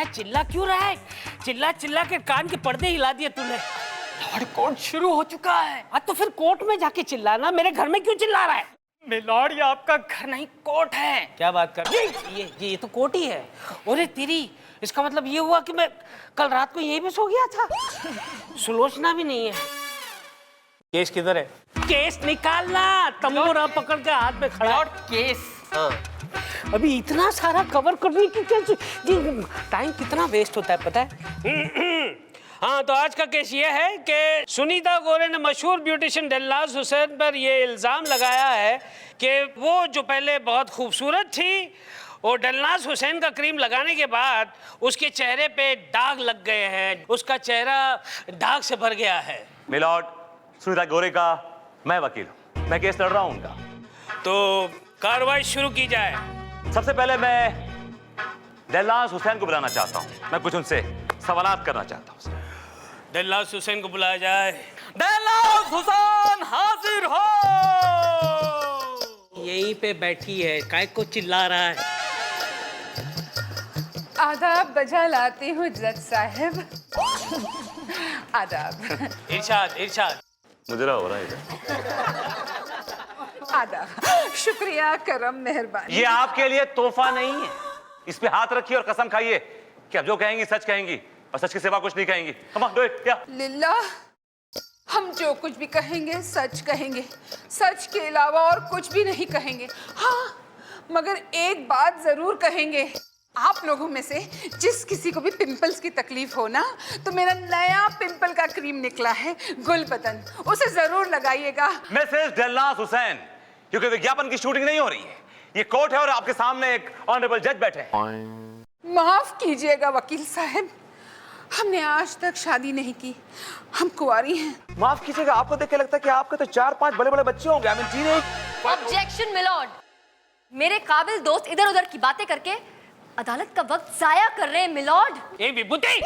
चिल्ला क्यों रहा है? चिल्ला चिल्ला के कान के पर्दे हिला दिए तूने। लॉर्ड, कोर्ट शुरू हो चुका है। तो फिर कोर्ट में जाके चिल्लाना, मेरे घर में क्यों चिल्ला रहा है? मिलॉर्ड, ये आपका घर नहीं, कोर्ट है। क्या बात कर? ये तो कोर्ट ही है। अरे तेरी, इसका मतलब ये हुआ कि मैं कल रात को यहीं पे सो गया था। सुलोचना भी नहीं है। केस किधर है? केस निकालना। तंबूरा पकड़ के हाथ में खड़ा। Lord, case. हाँ। अभी इतना सारा कवर करने की टाइम कितना वेस्ट होता है पता है? हाँ, तो आज का केस ये है कि सुनीता गोरे ने मशहूर ब्यूटिशियन दिलनाज़ हुसैन पर ये इल्ज़ाम लगाया है कि वो जो पहले बहुत खूबसूरत थी, और दिलनाज़ हुसैन का क्रीम लगाने के बाद उसके चेहरे पे दाग लग गए हैं, उसका चेहरा दाग से भर गया है। मिलॉर्ड, सुनीता गोरे का मैं वकील हूँ, मैं केस लड़ रहा हूँ उनका। तो कार्रवाई शुरू की जाए। सबसे पहले मैं दिलनाज़ हुसैन को बुलाना चाहता हूँ, मैं कुछ उनसे सवालात करना चाहता हूँ। दिलनाज़ हुसैन को बुलाया जाए। दिलनाज़ हुसैन हाजिर हो। यहीं पे बैठी है, काय को चिल्ला रहा है? आदाब बजा लाती हूँ जज साहब। आदाब। इरशाद इरशाद। मुझे हो रहा है आदाब, शुक्रिया, करम, मेहरबानी। ये आपके लिए तोहफा नहीं है। इस पे हाथ रखिए और कसम खाइए कि अब जो कहेंगी सच कहेंगी और सच के सिवा कुछ नहीं कहेंगी। Come on, do it, yeah. लिल्ला, हम जो कुछ भी कहेंगे सच कहेंगे, सच के अलावा और कुछ भी नहीं कहेंगे। हाँ, मगर एक बात जरूर कहेंगे। आप लोगों में से जिस किसी को भी पिंपल्स की तकलीफ हो ना, तो मेरा नया पिंपल का क्रीम निकला है, गुलबदन, उसे जरूर लगाइएगा। मिसेस दिलनाज़ हुसैन, क्योंकि विज्ञापन की शूटिंग नहीं हो रही है, ये कोर्ट है और आपके सामने एक ऑनरेबल जज बैठे हैं। माफ कीजिएगा वकील साहब, हमने आज तक शादी नहीं की, हम कुंवारी हैं। माफ कीजिएगा, आपको देख के लगता है कि आपके तो 4-5 बड़े-बड़े बच्चे होंगे। I mean teenage. Objection milord, मेरे काबिल दोस्त इधर उधर की बातें करके अदालत का वक्त जाया कर रहे हैं मिलॉर्ड। ए विभूति,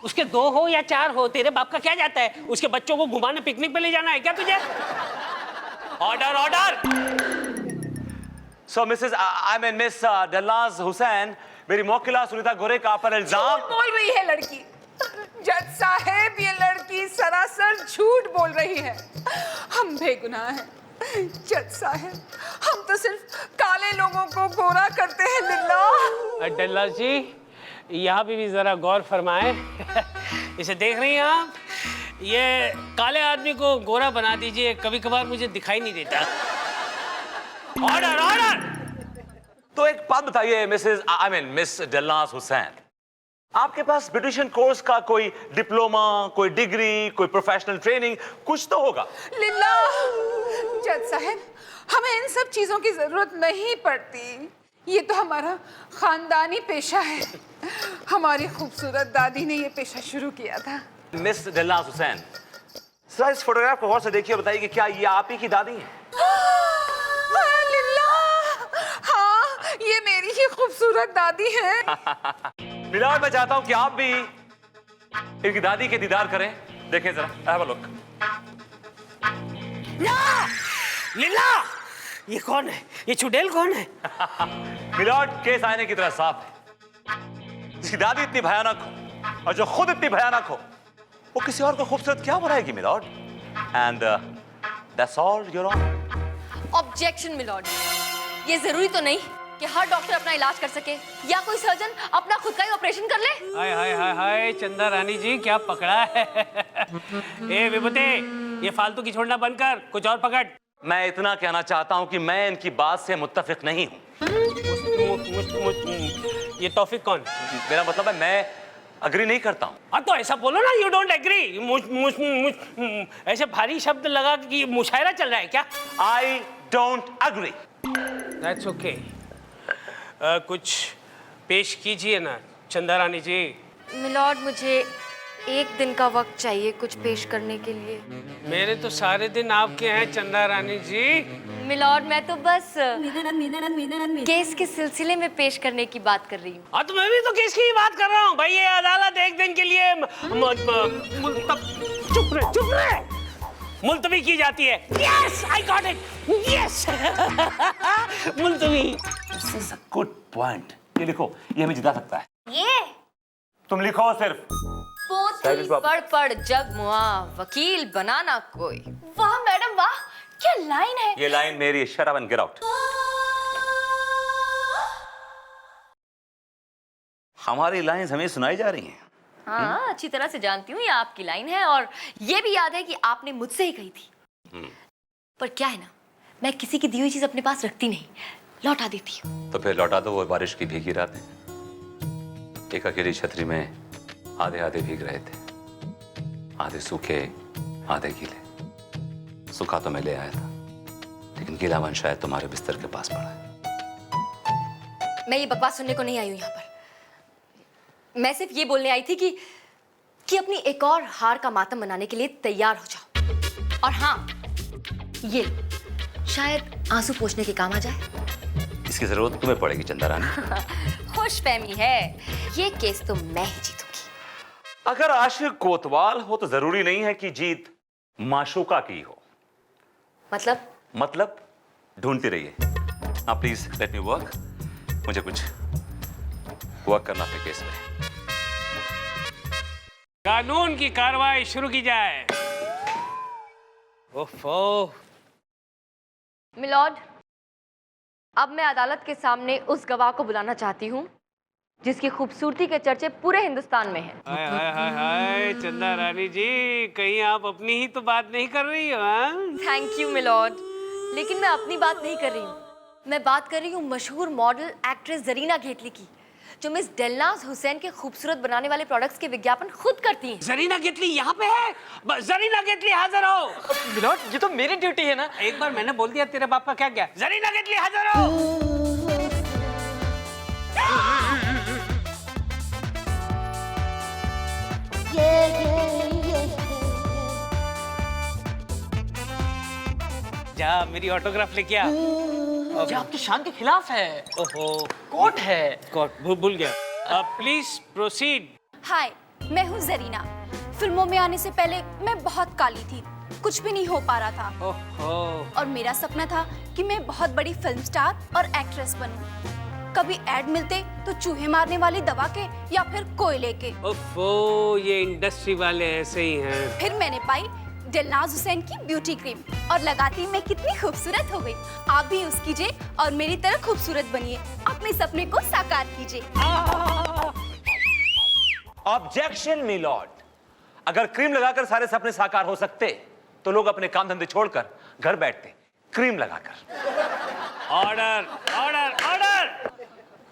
उसके 2 हो या 4 हो, तेरे बाप का क्या जाता है? उसके बच्चों को घुमाने पिकनिक पे ले जाना है क्या तुझे? Order order. So Mrs Miss Dilnaz Hussain, मेरी मौकिला सुनीता गोरे का पर इल्जाम। झूठ बोल रही है लड़की। जज साहब, ये लड़की सरासर झूठ बोल रही है। हम बेगुनाह हैं जज साहब, हम तो सिर्फ काले लोगों को गोरा करते हैं। लिल्ला। दिलनाज़ जी, यहाँ भी जरा गौर फरमाए। इसे देख रही हैं आप? ये काले आदमी को गोरा बना दीजिए, कभी कभार मुझे दिखाई नहीं देता। Order order. तो एक बात बताइए मिसेस मिस दिलनाज़ हुसैन, आपके पास ब्यूटिशियन कोर्स का कोई डिप्लोमा, कोई डिग्री, कोई प्रोफेशनल ट्रेनिंग कुछ तो होगा? लिल्ला। जज साहब, हमें इन सब चीजों की जरूरत नहीं पड़ती, ये तो हमारा खानदानी पेशा है। हमारी खूबसूरत दादी ने ये पेशा शुरू किया था। मिस दिलनाज़ हुसैन, सर इस फोटोग्राफ को गौर से देखिए, बताइए कि क्या ये आप ही की दादी है? लिल्ला, हाँ, ये मेरी ही खूबसूरत दादी है। मिलॉर्ड, मैं चाहता हूं कि आप भी इनकी दादी के दीदार करें। देखें जरा, हैव अ लुक। लीला, ये कौन है? ये चुड़ैल कौन है? मिलॉर्ड, केस आईने की तरह साफ है। जिसकी दादी इतनी भयानक हो और जो खुद इतनी भयानक हो, वो किसी और को खूबसूरत क्या बनाएगी milord? And that's all your honour. Objection milord, ये जरूरी तो नहीं कि हर डॉक्टर अपना इलाज कर सके या कोई सर्जन अपना खुद का ही ऑपरेशन कर ले। हाय हाय हाय हाय, चंदा रानी जी क्या पकड़ा है? ए विभूति, ये फालतू की छोड़ना बंद कर, कुछ और पकड़। मैं इतना कहना चाहता हूं कि मैं इनकी बात से मुत्तफिक नहीं हूं। ये तौफीक कौन? मेरा मतलब है मैं अग्री नहीं करता हूं। हाँ तो ऐसा बोलो ना, यू डोंट एग्री। ऐसे भारी शब्द लगा कि मुशायरा चल रहा है क्या? I don't agree. That's okay. कुछ पेश कीजिए ना चंदा रानी जी। मिलॉर्ड, मुझे 1 दिन का वक्त चाहिए कुछ पेश करने के लिए। मेरे तो सारे दिन आपके हैं चंदा रानी जी। मिलॉर्ड, मैं तो बस केस के सिलसिले में पेश करने की बात कर रही हूँ। हाँ तो मैं भी तो केस की ही बात कर रहा हूँ भाई। ये अदालत 1 दिन के लिए चुप रहे मुलतवी की जाती है। Yes, I got it, yes. मुलतवी। This is a good point. ये देखो, ये हमें जिता सकता है। ये तुम लिखो सिर्फ। पोथी पढ़ पढ़ जग मुआ, वकील बनाना कोई। वाह मैडम वाह, क्या लाइन है। ये लाइन मेरी, shut up and get out. हमारी लाइंस हमें सुनाई जा रही हैं। हाँ अच्छी तरह से जानती हूँ ये आपकी लाइन है, और ये भी याद है कि आपने मुझसे ही कही थी। पर क्या है ना, मैं किसी की दी हुई चीज अपने पास रखती नहीं, लौटा देती हूँ। तो फिर लौटा दो वो बारिश की भीगी रातें। एक अकेली छतरी में आधे आधे भीग रहे थे, आधे सूखे आधे गीले। सूखा तो मैं ले आया था, लेकिन गीलापन शायद तुम्हारे बिस्तर के पास पड़ा है। मैं ये बकवास सुनने को नहीं आई हूँ यहाँ पर। मैं सिर्फ ये बोलने आई थी कि अपनी एक और हार का मातम मनाने के लिए तैयार हो जाओ। और हाँ, ये शायद आंसू पोंछने के काम आ जाए। इसकी जरूरत तुम्हें पड़ेगी चंदा रानी। खुशफहमी है, ये केस तो मैं ही जीतूंगी। अगर आशिक कोतवाल हो तो जरूरी नहीं है कि जीत माशूका की हो। मतलब ढूंढती रहिए। हाँ प्लीज लेट मी वर्क। मुझे कुछ वर्क करना अपने केस में। कानून की कार्रवाई शुरू की जाए। ओफो। मिलॉर्ड, अब मैं अदालत के सामने उस गवाह को बुलाना चाहती हूँ जिसकी खूबसूरती के चर्चे पूरे हिंदुस्तान में हैं। हाय हाय हाय हाय, चंदा रानी जी, कहीं आप अपनी ही तो बात नहीं कर रही हो? थैंक यू मिलॉर्ड, लेकिन मैं अपनी बात नहीं कर रही हूँ। मैं बात कर रही हूँ मशहूर मॉडल एक्ट्रेस जरीना घेतली की, जो मिस दिलनाज हुसैन के खूबसूरत बनाने वाले प्रोडक्ट्स के विज्ञापन खुद करती हैं। जरीना घेतली यहाँ पे है। जरीना घेतली हाजिर हो। मिलॉर्ड ये तो मेरी ड्यूटी है ना। एक बार मैंने बोल दिया, तेरे बाप का क्या गया? जरीना घेतली हाजिर हो। जा मेरी ऑटोग्राफ लेके आ। ये आपकी शान के खिलाफ है। ओहो, कोर्ट है। कोर्ट भूल गया। Please proceed. हाय, मैं हूँ जरीना। फिल्मों में आने से पहले मैं बहुत काली थी, कुछ भी नहीं हो पा रहा था। ओहो। और मेरा सपना था कि मैं बहुत बड़ी फिल्म स्टार और एक्ट्रेस बनूं। कभी ऐड मिलते तो चूहे मारने वाली दवा के या फिर कोयले के। ओफो, ये इंडस्ट्री वाले ऐसे ही हैं। फिर मैंने पाई दिलनाज हुसैन की ब्यूटी क्रीम और लगाती मैं कितनी खूबसूरत हो गई। आप भी यूज कीजिए और मेरी तरह खूबसूरत बनिए। अपने सपने को साकार कीजिए। Objection milord. अगर क्रीम लगाकर सारे सपने साकार हो सकते तो लोग अपने काम धंधे छोड़कर घर बैठते क्रीम लगाकर। Order order order.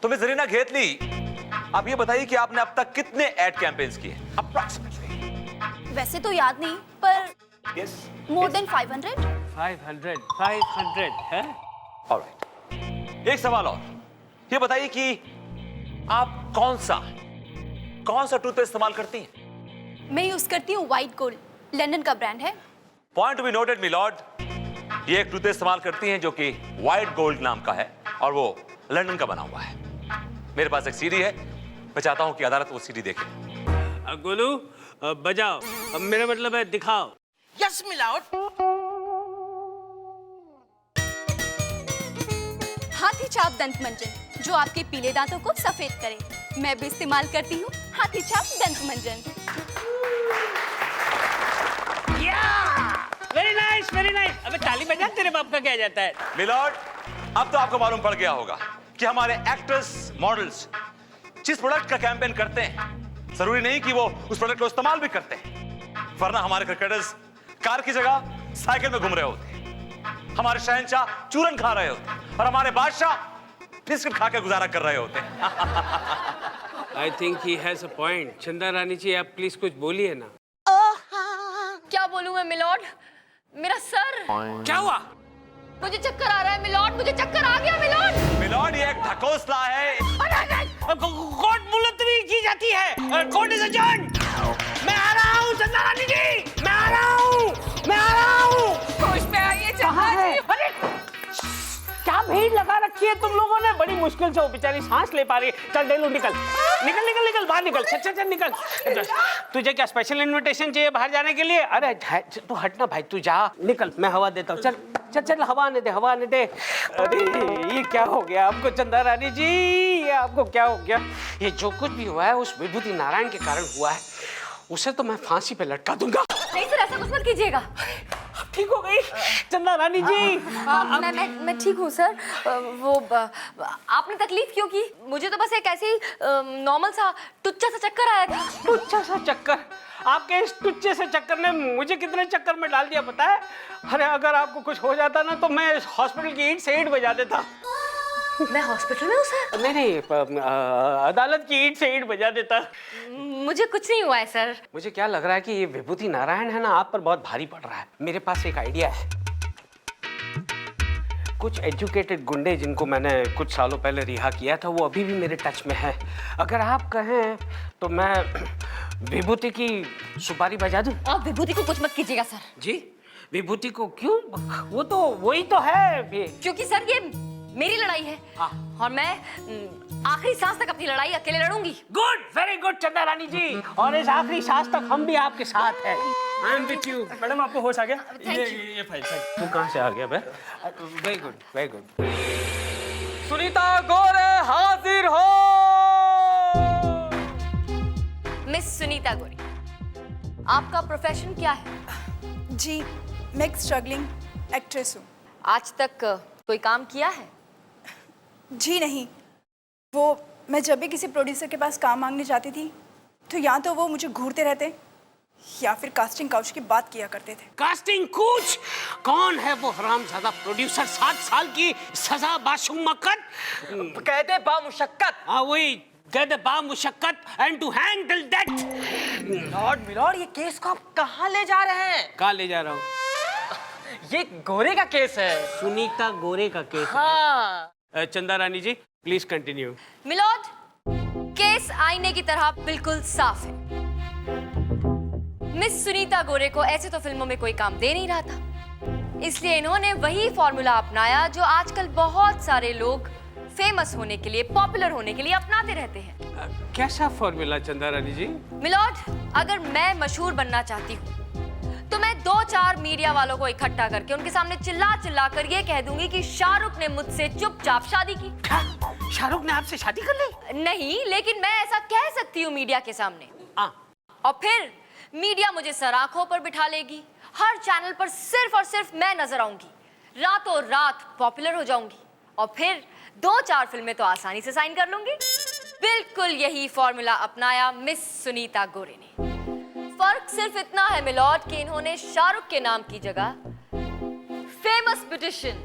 तो मिस जरीना घेतली, आप ये बताइए कि आपने अब तक कितने एड कैंपेन्स किए अप्रॉक्सिमेटली? वैसे तो याद नहीं, पर Yes. More than 500। 500 है? Alright. एक सवाल और, ये बताइए कि आप कौन सा टूथपेस्ट इस्तेमाल करती हैं? मैं यूज करती हूँ व्हाइट गोल्ड, लंदन का ब्रांड है। Point to be noted milord, ये एक टूथपेस्ट इस्तेमाल करती हैं जो कि व्हाइट गोल्ड नाम का है और वो लंदन का बना हुआ है। मेरे पास एक सीडी है, मैं चाहता हूं कि अदालत वो सीडी देखे। गोलू बजाओ, मेरा मतलब है दिखाओ। Yes milord. हाथी छाप दंत मंजन, जो आपके पीले दांतों को सफेद करे। मैं भी इस्तेमाल करती हूँ हाथी छाप दंत मंजन। Very nice very nice. अबे ताली बजा, तेरे बाप का क्या जाता है? मिलॉर्ड, अब तो आपको मालूम पड़ गया होगा कि हमारे एक्टर्स मॉडल्स जिस प्रोडक्ट का कैंपेन करते हैं, जरूरी नहीं कि वो उस प्रोडक्ट को इस्तेमाल भी करते हैं, वरना हमारे क्रिकेटर्स कार की जगह साइकिल में घूम रहे होते, हमारे शहंशाह चूरन खा रहे होते और हमारे बादशाह बिस्किट खा के गुजारा कर रहे होते। आई think he has a point. चंदा रानी जी, आप प्लीज कुछ बोलिए ना। क्या बोलूं मैं मिलॉर्ड, मेरा सर। क्या हुआ? मुझे चक्कर आ रहा है मिलॉर्ड, मुझे चक्कर आ गया मिलॉर्ड। मिलॉर्ड, ये एक ढकोसला है। कोर्ट मुलतवी की जाती है। Court is adjourned. मैं आ रहा हूँ चंदा रानी जी, मैं आ रहा हूँ। होश में आइए चंदा जी। अरे क्या भीड़ लगा रखी है तुम लोगों ने? बड़ी मुश्किल से वो बेचारी सांस ले पा रही है। चल डेलू निकल निकल निकल निकल बाहर निकल। चल चल निकल। तुझे क्या स्पेशल इनविटेशन चाहिए बाहर जाने के लिए? अरे तू हटना भाई, तू जा, निकल, मैं हवा देता हूँ। चल चल चल, हवा आने दे, हवा आने दे। अरे ये क्या हो गया आपको चंदा रानी जी? गया आपको, क्या हो गया? ये जो कुछ भी हुआ है उस विभूति नारायण के कारण हुआ है। उसे तो मैं फांसी पे लटका दूंगा। नहीं सर, ऐसा कुछ मत कीजिएगा। ठीक हो गई चंदा रानी जी? मैं ठीक हूँ सर। आपने तकलीफ क्यों की? मुझे तो बस एक ऐसे ही नॉर्मल सा टुच्चा सा चक्कर आया था। टुच्चा सा चक्कर? आपके इस टुच्चे से चक्कर ने मुझे कितने चक्कर में डाल दिया पता है? अरे अगर आपको कुछ हो जाता ना तो मैं हॉस्पिटल की ईंट से ईंट बजा देता। मैं हॉस्पिटल में हूँ सर? नहीं, अदालत की ईंट से ईंट बजा देता। मुझे कुछ नहीं हुआ है सर। मुझे क्या लग रहा है कि ये विभूति नारायण है ना, आप पर बहुत भारी पड़ रहा है। मेरे पास एक आइडिया है। कुछ एजुकेटेड गुंडे जिनको मैंने कुछ सालों पहले रिहा किया था, वो अभी भी मेरे टच में है। अगर आप कहें तो मैं विभूति की सुपारी बजा दूं? आप विभूति को कुछ मत कीजिएगा सर। जी? विभूति को क्यों? वो तो वही तो है ये। क्योंकि सर ये मेरी लड़ाई है और मैं आखिरी सांस तक अपनी लड़ाई अकेले लड़ूंगी। गुड, वेरी गुड चंदा रानी जी। और इस आखिरी सांस तक हम भी आपके साथ हैं। I am with you. Madam आपको होश आ गया? ये फाइल तू कहाँ से आ गया बे? Very good, very good. Sunita Gore हाजिर हो। मिस सुनीता गोरे, आपका प्रोफेशन क्या है? जी, मैं एक स्ट्रगलिंग एक्ट्रेस हूँ। आज तक कोई काम किया है? जी नहीं, वो मैं जब भी किसी प्रोड्यूसर के पास काम मांगने जाती थी तो या तो वो मुझे घूरते रहते या फिर कास्टिंग काउच की बात किया करते थे। Casting coach? कौन है वो हरामजादा प्रोड्यूसर? 7 साल की सजा बाशुमक्कत? कहते बामुशक्कत। हाँ वही, कहते बामुशक्कत and to hang till death. Milord ये केस को आप कहाँ ले जा रहे हैं? कहाँ ले जा रहा हूँ? ये गोरे का केस है। सुनीता गोरे का केस हाँ। है। चंदा रानी जी प्लीज कंटिन्यू। मिलॉर्ड, केस आईने की तरह बिल्कुल साफ है। मिस सुनीता गोरे को ऐसे तो फिल्मों में कोई काम दे नहीं रहा था, इसलिए इन्होंने वही फॉर्मूला अपनाया जो आजकल बहुत सारे लोग फेमस होने के लिए, पॉपुलर होने के लिए अपनाते रहते हैं। कैसा फॉर्मूला चंदा रानी जी? मिलॉर्ड, अगर मैं मशहूर बनना चाहती हूँ तो मैं 2-4 मीडिया वालों को इकट्ठा करके उनके सामने चिल्ला चिल्ला कर ये कह दूंगी कि शाहरुख ने मुझसे चुपचाप शादी की। शाहरुख ने आपसे शादी कर ली? नहीं, लेकिन मैं ऐसा कह सकती हूँ मीडिया के सामने। और फिर मीडिया मुझे सर आंखों पर बिठा लेगी, हर चैनल पर सिर्फ और सिर्फ मैं नजर आऊंगी, रातों रात पॉपुलर हो जाऊंगी और फिर 2-4 फिल्में तो आसानी से साइन कर लूंगी। बिल्कुल यही फॉर्मूला अपनाया मिस सुनीता गोरे ने। फर्क सिर्फ इतना है मिलॉर्ड कि इन्होंने शाहरुख के नाम की जगह फेमस ब्यूटिशियन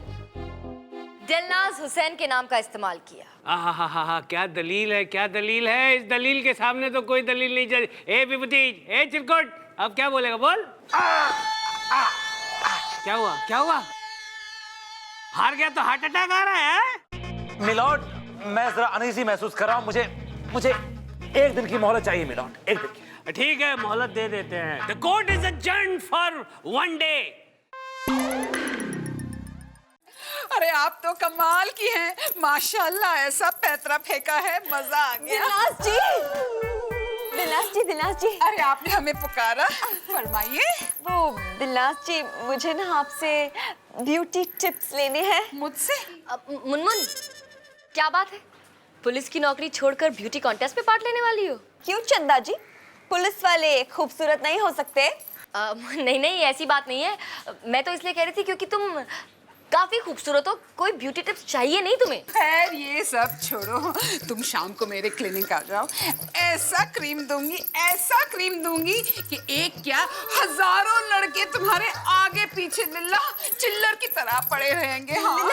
दिलनाज हुसैन के नाम का इस्तेमाल किया। हा, क्या दलील है, क्या दलील है? इस दलील के सामने तो कोई दलील नहीं चली। ए विभूति, ए चिरकुट, अब क्या बोलेगा? बोल। क्या हुआ, क्या हुआ? हार गया तो हार्ट अटैक आ रहा है? मिलॉर्ड, मैं जरा अनईजी महसूस कर रहा हूँ। मुझे 1 दिन की मोहलत चाहिए मिलॉर्ड, 1 दिन की। ठीक है, मोहलत दे देते हैं। The court is adjourned for 1 day. अरे आप तो कमाल की हैं, माशाल्लाह, ऐसा पैतरा फेंका है, मजा आ गया। दिलनाज जी। अरे आपने हमें पुकारा, फरमाइए। वो दिलनाज जी, मुझे ना आपसे ब्यूटी टिप्स लेने हैं। मुझसे? मुनमुन, क्या बात है? पुलिस की नौकरी छोड़कर ब्यूटी कॉन्टेस्ट में पार्ट लेने वाली हो? क्यों चंदा जी, पुलिस वाले खूबसूरत नहीं हो सकते? नहीं, ऐसी बात नहीं है। मैं तो इसलिए कह रही थी क्योंकि तुम काफी खूबसूरत हो, कोई ब्यूटी टिप्स चाहिए नहीं तुम्हें? खैर ये सब छोड़ो, तुम शाम को मेरे क्लिनिक आ जाओ, ऐसा क्रीम दूंगी कि एक क्या हजारों लड़के तुम्हारे आगे पीछे लिल्ला चिल्लर की तरह पड़े रहेंगे। हाँ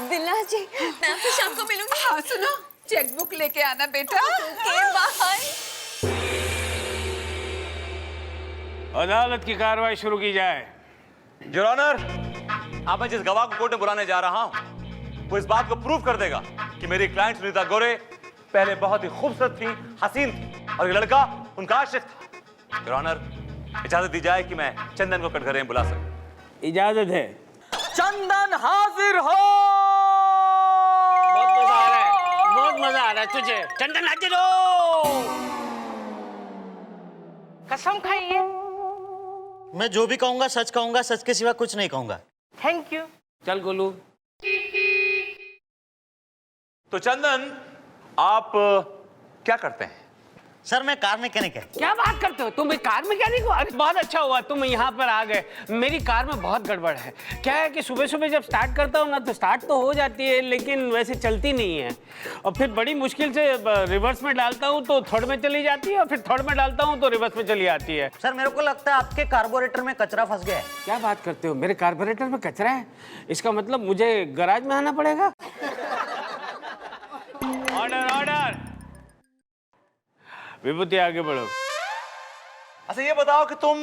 दिलनाज जी, मैं आपसे शाम को मिलूंगी। हाँ सुनो, चेकबुक लेके आना बेटा। बाय। अदालत की कार्रवाई शुरू की जाए। योर ऑनर, अब मैं जिस गवाह को कोर्ट में बुलाने जा रहा हूं वो इस बात को प्रूव कर देगा कि मेरी क्लाइंट सुनीता गोरे पहले बहुत ही खूबसूरत थी, हसीन थी और ये लड़का उनका आशिक था। योर ऑनर, इजाजत दी जाए कि मैं चंदन को कटघरे में बुला सकूं। इजाजत है। चंदन हाजिर हो। बहुत मजा आ रहा है, बहुत मजा आ रहा है तुझे। चंदन हाजिर हो। कसम खाइए। मैं जो भी कहूंगा सच कहूंगा, सच के सिवा कुछ नहीं कहूंगा। Thank you. चल गोलू। तो चंदन, आप क्या करते हैं? सर मैं कार मैकेनिक है। क्या बात करते हो, तुम एक कार मैकेनिक हो? अरे बहुत अच्छा हुआ तुम यहाँ पर आ गए। मेरी कार में बहुत गड़बड़ है। क्या है कि सुबह सुबह जब स्टार्ट करता हूँ ना तो स्टार्ट तो हो जाती है लेकिन वैसे चलती नहीं है, और फिर बड़ी मुश्किल से रिवर्स में डालता हूँ तो थर्ड में चली जाती है, और फिर थर्ड में डालता हूँ तो रिवर्स में चली आती है। सर मेरे को लगता है आपके कार्बोरेटर में कचरा फंस गया है। क्या बात करते हो, मेरे कार्बोरेटर में कचरा है? इसका मतलब मुझे गैराज में आना पड़ेगा। Order order. विभूति आगे बढ़ो। अच्छा ये बताओ कि तुम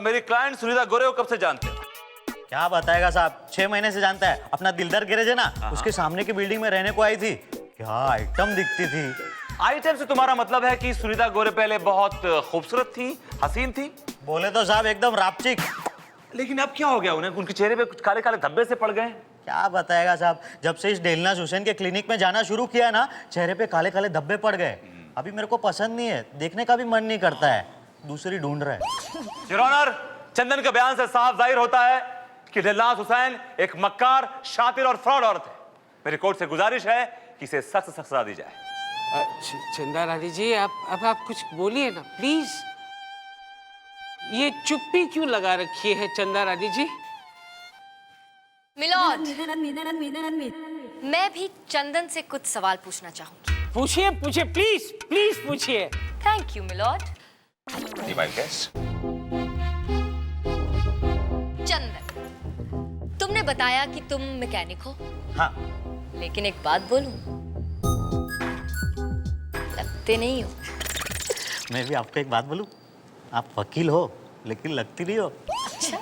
मेरी क्लाइंट सुनीता गोरे को कब से जानते हो? क्या बताएगा साहब, 6 महीने से जानता है। अपना दिलदार गैरेज है ना, उसके सामने की बिल्डिंग में रहने को आई थी। क्या आइटम दिखती थी। आइटम से तुम्हारा मतलब है कि सुनीता गोरे पहले बहुत खूबसूरत थी, हसीन थी? बोले तो साहब एकदम रापचिक। लेकिन अब क्या हो गया उन्हें? उनके चेहरे पे कुछ काले काले धब्बे से पड़ गए। क्या बताएगा साहब, जब से इस डेलनाज हुसैन के क्लिनिक में जाना शुरू किया ना, चेहरे पे काले काले धब्बे पड़ गए। अभी मेरे को पसंद नहीं है, देखने का भी मन नहीं करता है, दूसरी ढूंढ रहा है। योर ऑनर, चंदन के बयान से साफ जाहिर होता है कि दिलनाज हुसैन एक मक्कार, शातिर और फ्रॉड औरत है। मेरी कोर्ट से गुजारिश है कि इसे सख्त सख्त सजा दी जाए। चंदा रानी जी आप कुछ बोलिए ना प्लीज। ये चुप्पी क्यों लगा रखी है चंदा रानी जी? मिलॉर्ड, मैं भी चंदन से कुछ सवाल पूछना चाहूंगी। पूछिए पूछिए, प्लीज प्लीज पूछिए। Thank you milord. चंदन, तुमने बताया कि तुम मैकेनिक हो। हाँ। लेकिन एक बात बोलूं, लगते नहीं हो। मैं भी आपको एक बात बोलूं, आप वकील हो लेकिन लगती नहीं हो। अच्छा,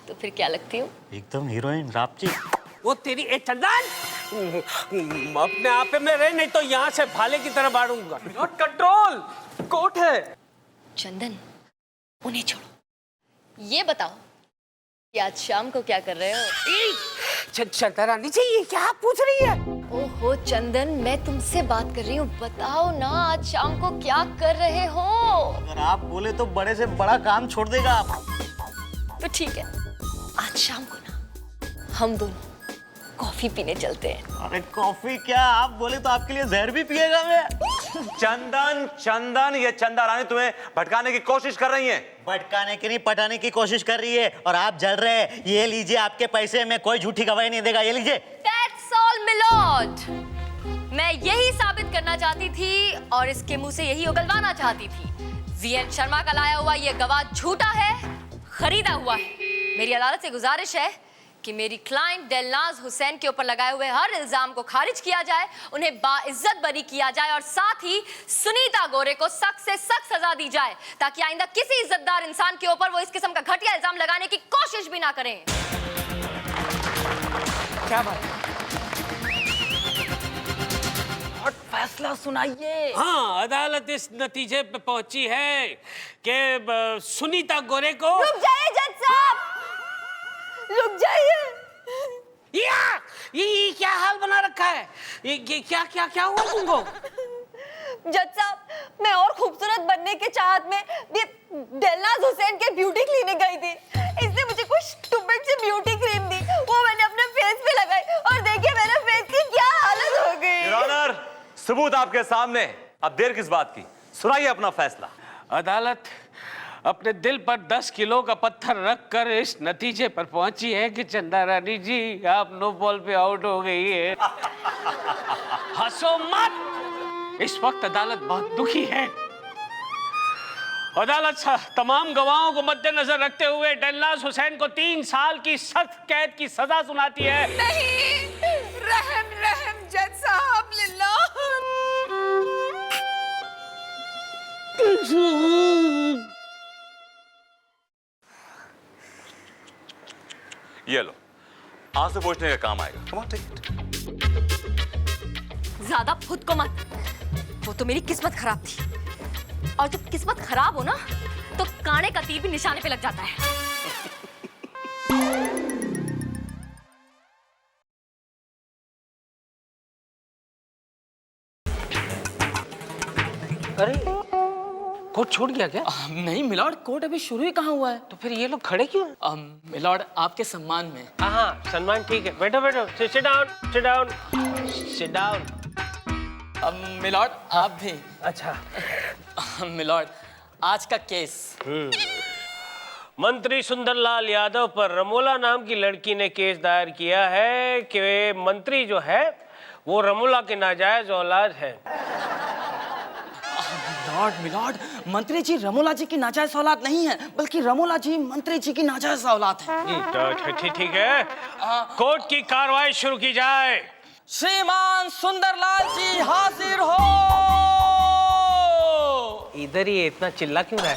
तो फिर क्या लगती हो? एकदम हीरोइन रापचिक। वो तेरी ए चंदन, अपने आप में रहे नहीं तो यहाँ से भाले की तरह बाढ़ूंगा। नॉट कंट्रोल, कोर्ट है। चंदन, उन्हें छोड़ो। ये बताओ कि आज शाम को क्या कर रहे हो? चंदा रानी जी ये क्या पूछ रही है? ओहो चंदन, मैं तुमसे बात कर रही हूँ। बताओ ना, आज शाम को क्या कर रहे हो? अगर आप बोले तो बड़े से बड़ा काम छोड़ देगा आप। तो ठीक है, आज शाम को ना हम दोनों कॉफी पीने चलते हैं। अरे कॉफी क्या, आप बोले तो आपके लिए जहर भी पिएगा मैं। चंदन चंदन, ये चंदा रानी तुम्हें भटकाने की कोशिश कर रही है। भटकाने की नहीं, पटाने की कोशिश कर रही है, और आप जल रहे हैं। ये लीजिए आपके पैसे, में कोई झूठी गवाही नहीं देगा, ये लीजिए। That's all, milord. मैं यही साबित करना चाहती थी और इसके मुंह से यही उगलवाना चाहती थी। वीएन शर्मा का लाया हुआ ये गवाह झूठा है, खरीदा हुआ है। मेरी अदालत से गुजारिश है कि मेरी क्लाइंट दिलनाज हुसैन के ऊपर लगाए हुए हर इल्जाम को खारिज किया जाए, उन्हें बाइज्जत बरी किया जाए, और साथ ही सुनीता गोरे को सख्त से सख्त सजा दी जाए, ताकि आइंदा किसी इज्जतदार इंसान के ऊपर वो इस किस्म का घटिया इल्जाम लगाने की कोशिश भी ना करें। क्या बात है? और फैसला सुनाइए। हाँ, अदालत इस नतीजे पे पहुंची है कि सुनीता गोरे को। रुक जाइए जज साहब, रुक जाइए। ये क्या हाल बना रखा है? ये क्या क्या क्या हुआ तुमको? जज साहब, मैं और खूबसूरत बनने के चाहत में दिलनाज हुसैन के ब्यूटी क्लिनिक गई थी। इसने मुझे कुछ स्टूपिड सी ब्यूटी क्रीम दी, वो मैंने अपने फेस पे लगाई, और देखिए मेरे फेस की क्या हालत हो गई। योर ऑनर, सबूत आपके सामने, अब देर किस बात की? सुनाइए अपना फैसला। अदालत अपने दिल पर 10 किलो का पत्थर रखकर इस नतीजे पर पहुंची है कि चंदा रानी जी आप नो बॉल पे आउट हो गई है। हंसो मत, इस वक्त अदालत बहुत दुखी है। अदालत तमाम गवाहों को मद्देनजर रखते हुए दिलनाज हुसैन को 3 साल की सख्त कैद की सजा सुनाती है। नहीं, रहम रहम जज साहब, लिल्लाह। ये लो, आंसू पोंछने का काम आएगा। Come on, take it. ज्यादा खुद को मत, वो तो मेरी किस्मत खराब थी, और जब किस्मत खराब हो ना तो काने का तीर भी निशाने पे लग जाता है। अरे कोर्ट छूट गया क्या? नहीं मिलॉर्ड, कोर्ट अभी शुरू ही कहाँ हुआ है। तो फिर ये लोग खड़े क्यों हैं? मिलॉर्ड, आपके सम्मान में। हाँ, सम्मान ठीक है। बैठो बैठो, sit down sit down sit down. Milord आप भी। अच्छा। मिलॉर्ड आज का केस। मंत्री सुंदरलाल यादव पर रमोला नाम की लड़की ने केस दायर किया है कि मंत्री जो है वो रमोला के नाजायज औलाद है। मिलॉर्ड मंत्री जी रमोला जी की नाजायज औलाद नहीं है, बल्कि रमोला जी मंत्री जी की नाजायज औलाद है। ठीक है, कोर्ट की कार्रवाई शुरू की जाए। श्रीमान सुंदरलाल जी हाजिर हो। इधर ही इतना चिल्ला क्यों रहा है?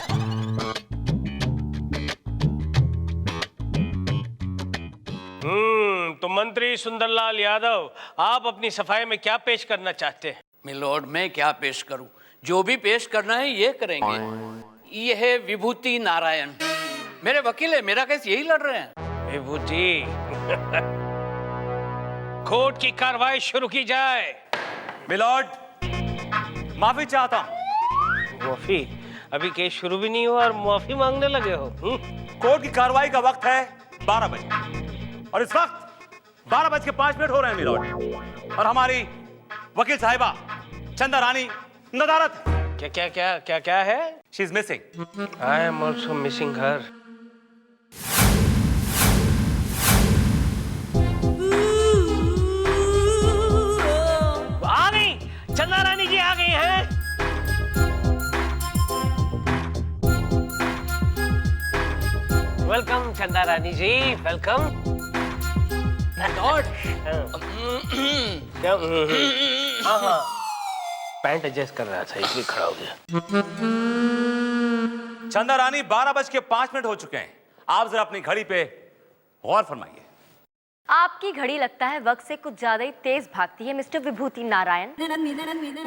तो मंत्री सुंदरलाल यादव, आप अपनी सफाई में क्या पेश करना चाहते हैं? मिलोड मैं क्या पेश करूं? जो भी पेश करना है ये करेंगे। ये है विभूति नारायण, मेरे वकील है, मेरा केस यही लड़ रहे हैं। विभूति, कोर्ट की कार्रवाई शुरू की जाए। मिलॉर्ड माफी चाहता हूं। माफी? अभी केस शुरू भी नहीं हुआ और माफी मांगने लगे हो? कोर्ट की कार्रवाई का वक्त है 12 बजे और इस वक्त 12:05 हो रहे हैं मिलॉर्ड, और हमारी वकील साहिबा चंदा रानी नदारत है। क्या क्या क्या क्या क्या है? She is missing. I am also missing her. आ गई, चंदा रानी जी आ गई हैं। वेलकम चंदा रानी जी, वेलकम। लॉर्ड क्या? हाँ, पैंट एडजस्ट कर रहा था इसलिए खड़ा हो गया। चंदा रानी 12:05 हो चुके हैं। आप जरा अपनी घड़ी पे गौर फरमाइए। आपकी घड़ी लगता है वक्त से कुछ ज्यादा ही तेज भागती है मिस्टर विभूति नारायण।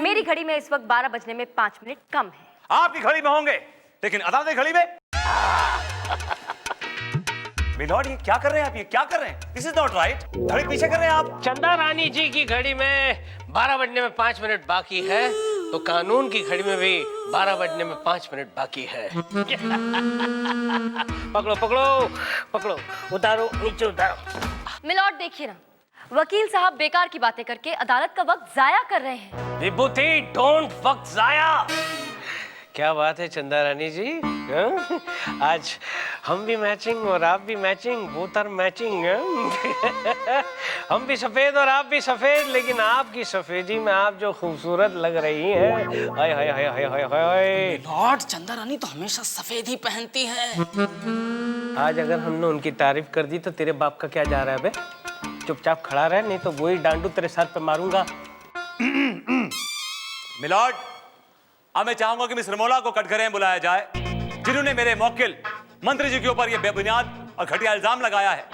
मेरी घड़ी में इस वक्त 12 बजने में 5 मिनट कम है। आपकी घड़ी में होंगे, लेकिन अदालत की घड़ी में। मिलॉर्ड ये क्या कर रहे हैं आप? ये क्या कर रहे हैं? This is not right. घड़ी पीछे कर रहे हैं आप। चंदा रानी जी की घड़ी में 12 बजने में 5 मिनट बाकी है, तो कानून की घड़ी में भी 12 बजने में 5 मिनट बाकी है। पकड़ो पकड़ो पकड़ो, उतारो, नीचे उतारो। मिलॉर्ड देखिए ना, वकील साहब बेकार की बातें करके अदालत का वक्त जाया कर रहे हैं। विभूति, डोंट वक्त जाया। क्या बात है चंदा रानी जी, हाँ? आज हम भी मैचिंग और आप भी मैचिंग, बोथ आर मैचिंग। हम भी सफेद और आप भी सफेद, लेकिन आपकी सफेदी में आप जो खूबसूरत लग रही हैं, हाय हाय हाय हाय हाय हाय। लॉर्ड चंदा रानी तो हमेशा सफेद ही पहनती है। आज अगर हमने उनकी तारीफ कर दी तो तेरे बाप का क्या जा रहा है बे? चुपचाप खड़ा रहे, नहीं तो वही डांडू तेरे साथ पे मारूंगा। मिलॉर्ड, अब मैं चाहूंगा कि मिस रमोला को कटघरे में बुलाया जाए, जिन्होंने मेरे मौकिल मंत्री जी के ऊपर ये बेबुनियाद और घटिया इल्जाम लगाया है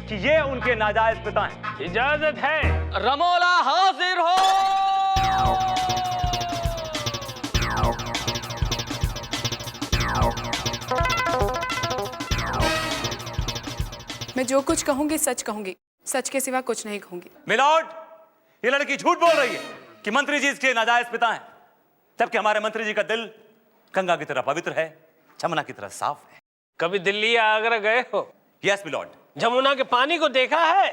कि ये उनके नाजायज पिता हैं। इजाजत है। रमोला हाजिर हो। मैं जो कुछ कहूंगी सच कहूंगी, सच के सिवा कुछ नहीं कहूंगी। मिलॉर्ड, ये लड़की झूठ बोल रही है कि मंत्री जी इसके नाजायज पिता हैं, जबकि हमारे मंत्री जी का दिल गंगा की तरह पवित्र है, जमुना की तरह साफ है। कभी दिल्ली या आगरा गए हो? Yes milord. जमुना के पानी को देखा है?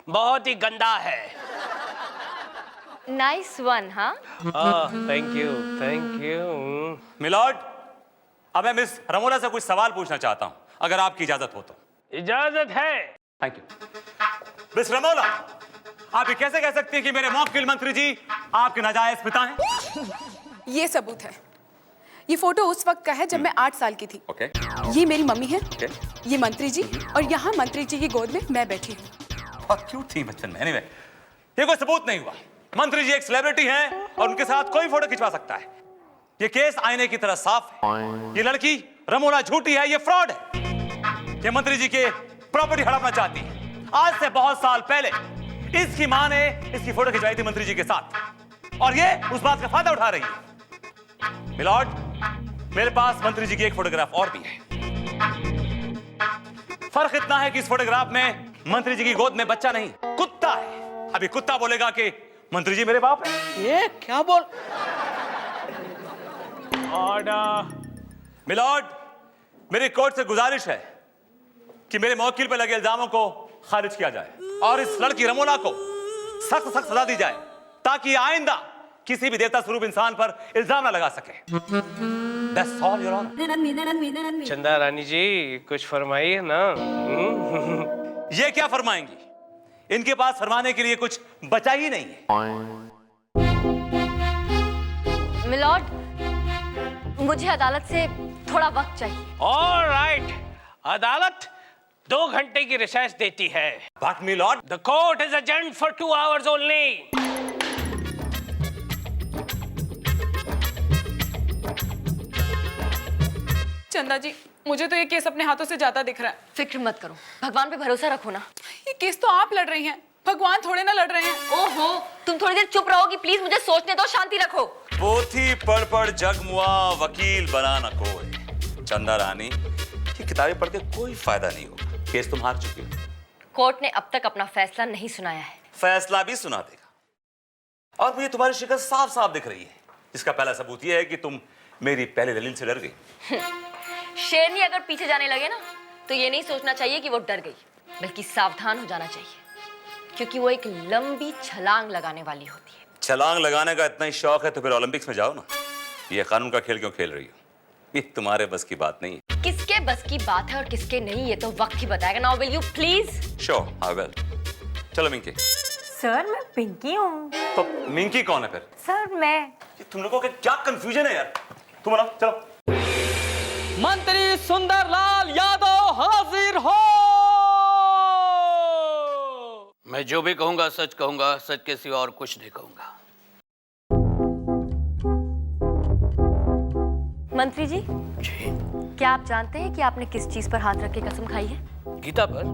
बहुत ही गंदा है। नाइस वन, हाँ? Thank you, thank you. Milord, अब मैं मिस रमोला से कुछ सवाल पूछना चाहता हूं, अगर आपकी इजाजत हो तो। इजाजत है। Thank you. मिस रमोला, आप ये कैसे कह सकती हैं कि मेरे मौकिल मंत्री जी आपके नाजायज पिता हैं? ये सबूत है। ये फोटो उस वक्त का है जब मैं 8 साल की थी। ओके। ये मेरी मम्मी है, ओके। ये मंत्री जी, और यहाँ मंत्री जी की गोद में मैं बैठी हूँ। बहुत क्यूट थी बचपन में। एनीवे, ये कोई सबूत नहीं हुआ। मंत्री जी एक सेलिब्रिटी हैं और उनके साथ कोई फोटो खिंचवा सकता है। ये केस आईने की तरह साफ है। ये लड़की रमोला झूठी है, ये फ्रॉड है। ये मंत्री जी के प्रॉपर्टी हड़पना चाहती है। आज से बहुत साल पहले इसकी मां ने इसकी फोटो खिंचवाई थी मंत्री जी के साथ, और ये उस बात का फायदा उठा रही है। मिलॉर्ड, मेरे पास मंत्री जी की एक फोटोग्राफ और भी है। फर्क इतना है कि इस फोटोग्राफ में मंत्री जी की गोद में बच्चा नहीं, कुत्ता है। अभी कुत्ता बोलेगा कि मंत्री जी मेरे बाप है। ये क्या बोल? ऑर्डर। मिलॉर्ड, मेरी कोर्ट से गुजारिश है कि मेरे मौकिल पर लगे इल्जामों को खारिज किया जाए और इस लड़की रमोला को सख्त सख्त सजा दी जाए, ताकि आइंदा किसी भी देवता स्वरूप इंसान पर इल्जाम ना लगा सके। That's all, Your Honor। चंदा रानी जी कुछ फरमाइए ना। ये क्या फरमाएंगी? इनके पास फरमाने के लिए कुछ बचा ही नहीं है। मिलॉर्ड, मुझे अदालत से थोड़ा वक्त चाहिए। ऑलराइट, अदालत 2 घंटे की रिसेस देती है। But my lord, The court is adjourned for 2 hours only. चंदा जी, मुझे तो ये केस अपने हाथों से जाता दिख रहा है। फिक्र मत करो, भगवान पे भरोसा रखो ना। ये केस तो आप लड़ रही हैं, भगवान थोड़े ना लड़ रहे हैं। ओहो, तुम थोड़ी देर चुप रहोगी प्लीज, मुझे सोचने दो, शांति रखो। पोथी पढ़ पढ़ जग मुआ, वकील बना न कोई। चंदा रानी, ये किताबें पढ़ के कोई फायदा नहीं होगा। केस तुम हार चुकी हो। कोर्ट ने अब तक अपना फैसला नहीं सुनाया है। फैसला भी सुना देगा। और मुझे तुम्हारी शिकस्त साफ साफ दिख रही है। इसका पहला सबूत यह है कि तुम मेरी पहली दलील से डर गई। शेरनी अगर पीछे जाने लगे ना, तो ये नहीं सोचना चाहिए कि वो डर गई, बल्कि सावधान हो जाना चाहिए, क्योंकि वो एक लंबी छलांग लगाने वाली होती है। छलांग लगाने का इतना ही शौक है तो फिर ओलंपिक्स में जाओ ना। ये कानून का खेल क्यों खेल रही हो? ये तुम्हारे बस की बात नहीं है। किसके बस की बात है और किसके नहीं, ये तो वक्त ही बताएगा। Now will you please? Sure, I will. चलो मिंकी। सर मैं पिंकी हूँ। तो मिंकी कौन है फिर? सर मैं ये तुम लोगों के क्या कंफ्यूजन है यार? तुम बताओ, चलो। मंत्री सुंदरलाल यादव हाजिर हो। मैं जो भी कहूंगा सच कहूंगा, सच के सिवा और कुछ नहीं कहूंगा। मंत्री जी, क्या आप जानते हैं कि आपने किस चीज पर हाथ रख के कसम खाई है? गीता पर।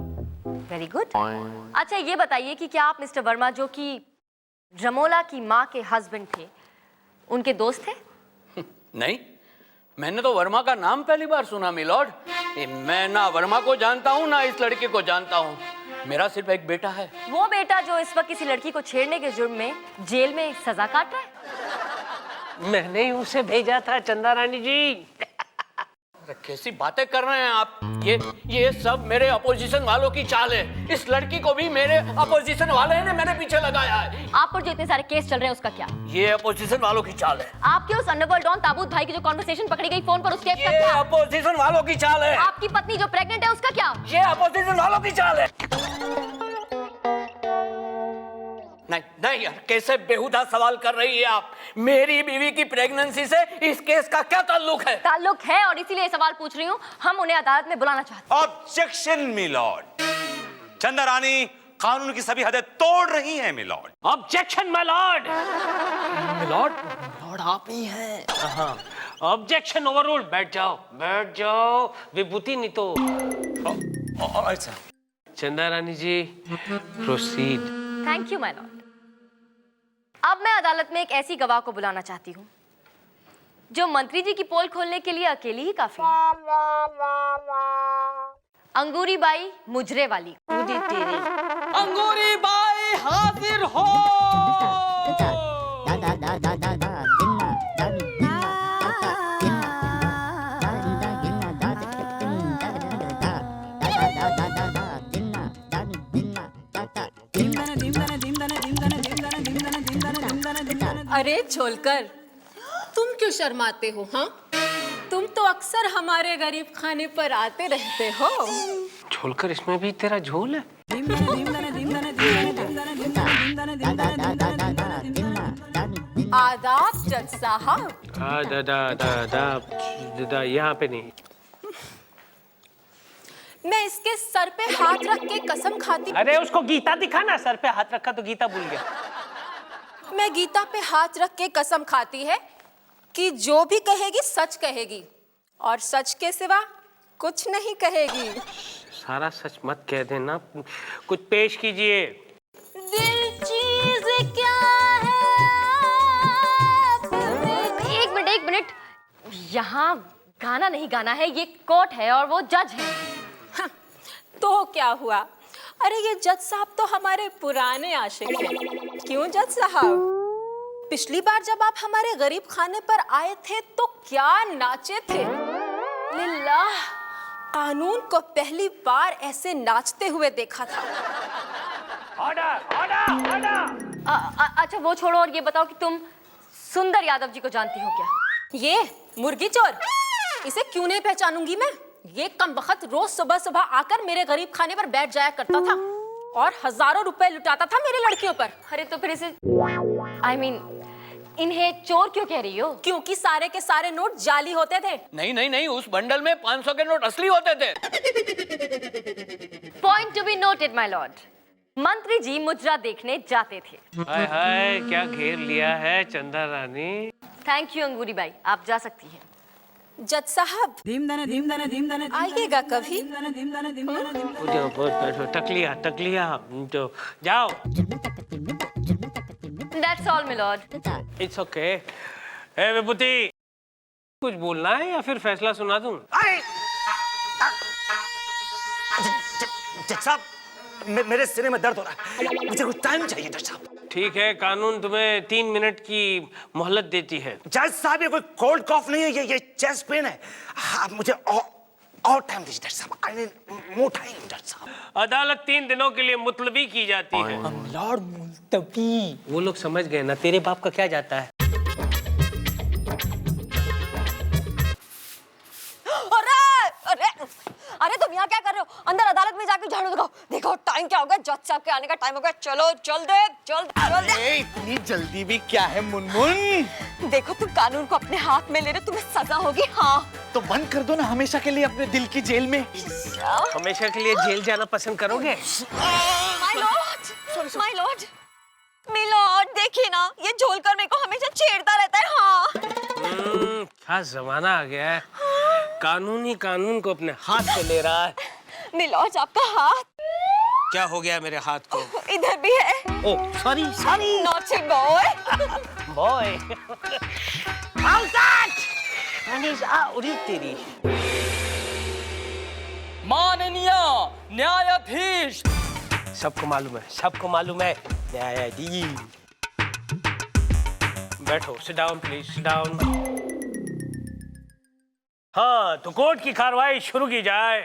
Very good. अच्छा ये बताइए कि क्या आप मिस्टर वर्मा, जो कि रमोला की माँ के हस्बैंड थे, उनके दोस्त थे? नहीं, मैंने तो वर्मा का नाम पहली बार सुना मिलॉर्ड। मैं ना वर्मा को जानता हूँ ना इस लड़के को जानता हूँ। मेरा सिर्फ एक बेटा है। वो बेटा जो इस वक्त किसी लड़की को छेड़ने के जुर्म में जेल में सजा काट रहा है? मैंने ही उसे भेजा था चंदा रानी जी। अरे कैसी बातें कर रहे हैं आप? ये सब मेरे अपोजिशन वालों की चाल है। इस लड़की को भी मेरे अपोजिशन वाले ने मेरे पीछे लगाया है। आप पर जो इतने सारे केस चल रहे हैं उसका क्या? ये अपोजिशन वालों की चाल है। आपके उस अंडरवर्ल्ड डॉन ताबूत भाई की जो कॉन्वर्सेशन पकड़ी गई फोन पर, उसके ये क्या? अपोजिशन वालों की चाल है। आपकी पत्नी जो प्रेग्नेंट है उसका क्या? ये अपोजिशन वालों की चाल है। नहीं नहीं यार, कैसे बेहुदा सवाल कर रही है आप? मेरी बीवी की प्रेगनेंसी से इस केस का क्या ताल्लुक है? ताल्लुक है, और इसीलिए सवाल पूछ रही हूँ। हम उन्हें अदालत में बुलाना चाहते हैं। Objection milord. चंदा रानी कानून की सभी हदें तोड़ रही हैं milord. Objection my lord. Lord आप ही हैं। हाँ, ऑब्जेक्शन ओवररूल्ड। बैठ जाओ, बैठ जाओ। विभूति नहीं तो। अच्छा Chanda Rani ji, proceed. Thank you my lord. अब मैं अदालत में एक ऐसी गवाह को बुलाना चाहती हूँ जो मंत्री जी की पोल खोलने के लिए अकेली ही काफी है। अंगूरी बाई मुजरे वाली। मुझे तेरे अंगूरी बाई हाजिर हो। अरे छोलकर, तुम क्यों शर्माते हो? हाँ, तुम तो अक्सर हमारे गरीब खाने पर आते रहते हो। छोलकर, इसमें भी तेरा झोल है? आदाब जज साहब। दादा यहाँ पे नहीं। मैं इसके सर पे हाथ रख के कसम खाती। अरे उसको गीता दिखाना। सर पे हाथ रखा तो गीता भूल गया। मैं गीता पे हाथ रख के कसम खाती है कि जो भी कहेगी सच कहेगी और सच के सिवा कुछ नहीं कहेगी। सारा सच मत कह देना, कुछ पेश कीजिए। दिल चीज क्या है? एक मिनट, यहाँ गाना नहीं गाना है, ये कोर्ट है और वो जज है। हाँ, तो क्या हुआ? अरे ये जज साहब तो हमारे पुराने आशिक हैं। क्यों जज साहब? पिछली बार जब आप हमारे गरीब खाने पर आए थे तो क्या नाचे थे। लिल्लाह, कानून को पहली बार ऐसे नाचते हुए देखा था। Order, order, order. अच्छा वो छोड़ो और ये बताओ कि तुम सुंदर यादव जी को जानती हो क्या? ये मुर्गी चोर, इसे क्यों नहीं पहचानूंगी मैं? ये कमबख्त रोज सुबह सुबह आकर मेरे गरीब खाने पर बैठ जाया करता था और हजारों रुपए लुटाता था मेरे लड़कियों पर। अरे तो फिर इसे इन्हें चोर क्यों कह रही हो? क्योंकि सारे के सारे नोट जाली होते थे। नहीं नहीं नहीं, उस बंडल में 500 के नोट असली होते थे। Point to be noted my Lord. मंत्री जी मुद्रा देखने जाते थे। हाय हाय, क्या घेर लिया है चंदा रानी। थैंक यू अंगूरी बाई, आप जा सकती हैं। जज साहब आइएगा कभी। टकलिया तो जाओ। That's all, my lord. It's okay. ए विभूति, कुछ बोलना है या फिर फैसला सुना दूं? जज साहब, मेरे सिरे में दर्द हो रहा है, मुझे कुछ टाइम चाहिए जज साहब। ठीक है, कानून तुम्हें 3 मिनट की मोहलत देती है। जज साहब, ये कोई कोल्ड कॉफ नहीं है, ये चेस्ट पेन है। आप मुझे और टाइम दीजिए जज साहब। आई नीड मोर टाइम जज साहब। अदालत 3 दिनों के लिए मुतलबी की जाती है। लॉर्ड मुल्तवी। वो लोग समझ गए ना, तेरे बाप का क्या जाता है। अरे तुम यहाँ क्या कर रहे हो? अंदर अदालत में जाके झाड़ू लगाओ। देखो टाइम क्या हो गया, जज साहब के आने का टाइम हो गया। चलो चल दे। इतनी जल्दी भी क्या है मुनमुन? देखो तुम कानून को अपने हाथ में ले रहे हो, तुम्हें सजा होगी। हाँ तो बंद कर दो ना हमेशा के लिए अपने दिल की जेल में। हमेशा के लिए जेल जाना पसंद करोगे? My lord, my lord, milord, देखिए ना, ये झोलकर मेरे को हमेशा छेड़ता रहता है। हाँ क्या जमाना आ गया है। कानून ही कानून को अपने हाथ से ले रहा है। मिलॉर्ड, आपका हाथ क्या हो गया मेरे हाथ को? इधर भी है। Oh sorry naughty boy. Boy उड़ी तेरी। माननीय न्यायाधीश। सबको मालूम है, सबको मालूम है। न्यायाधीश बैठो, sit down please, sit down. हाँ तो कोर्ट की कार्रवाई शुरू की जाए।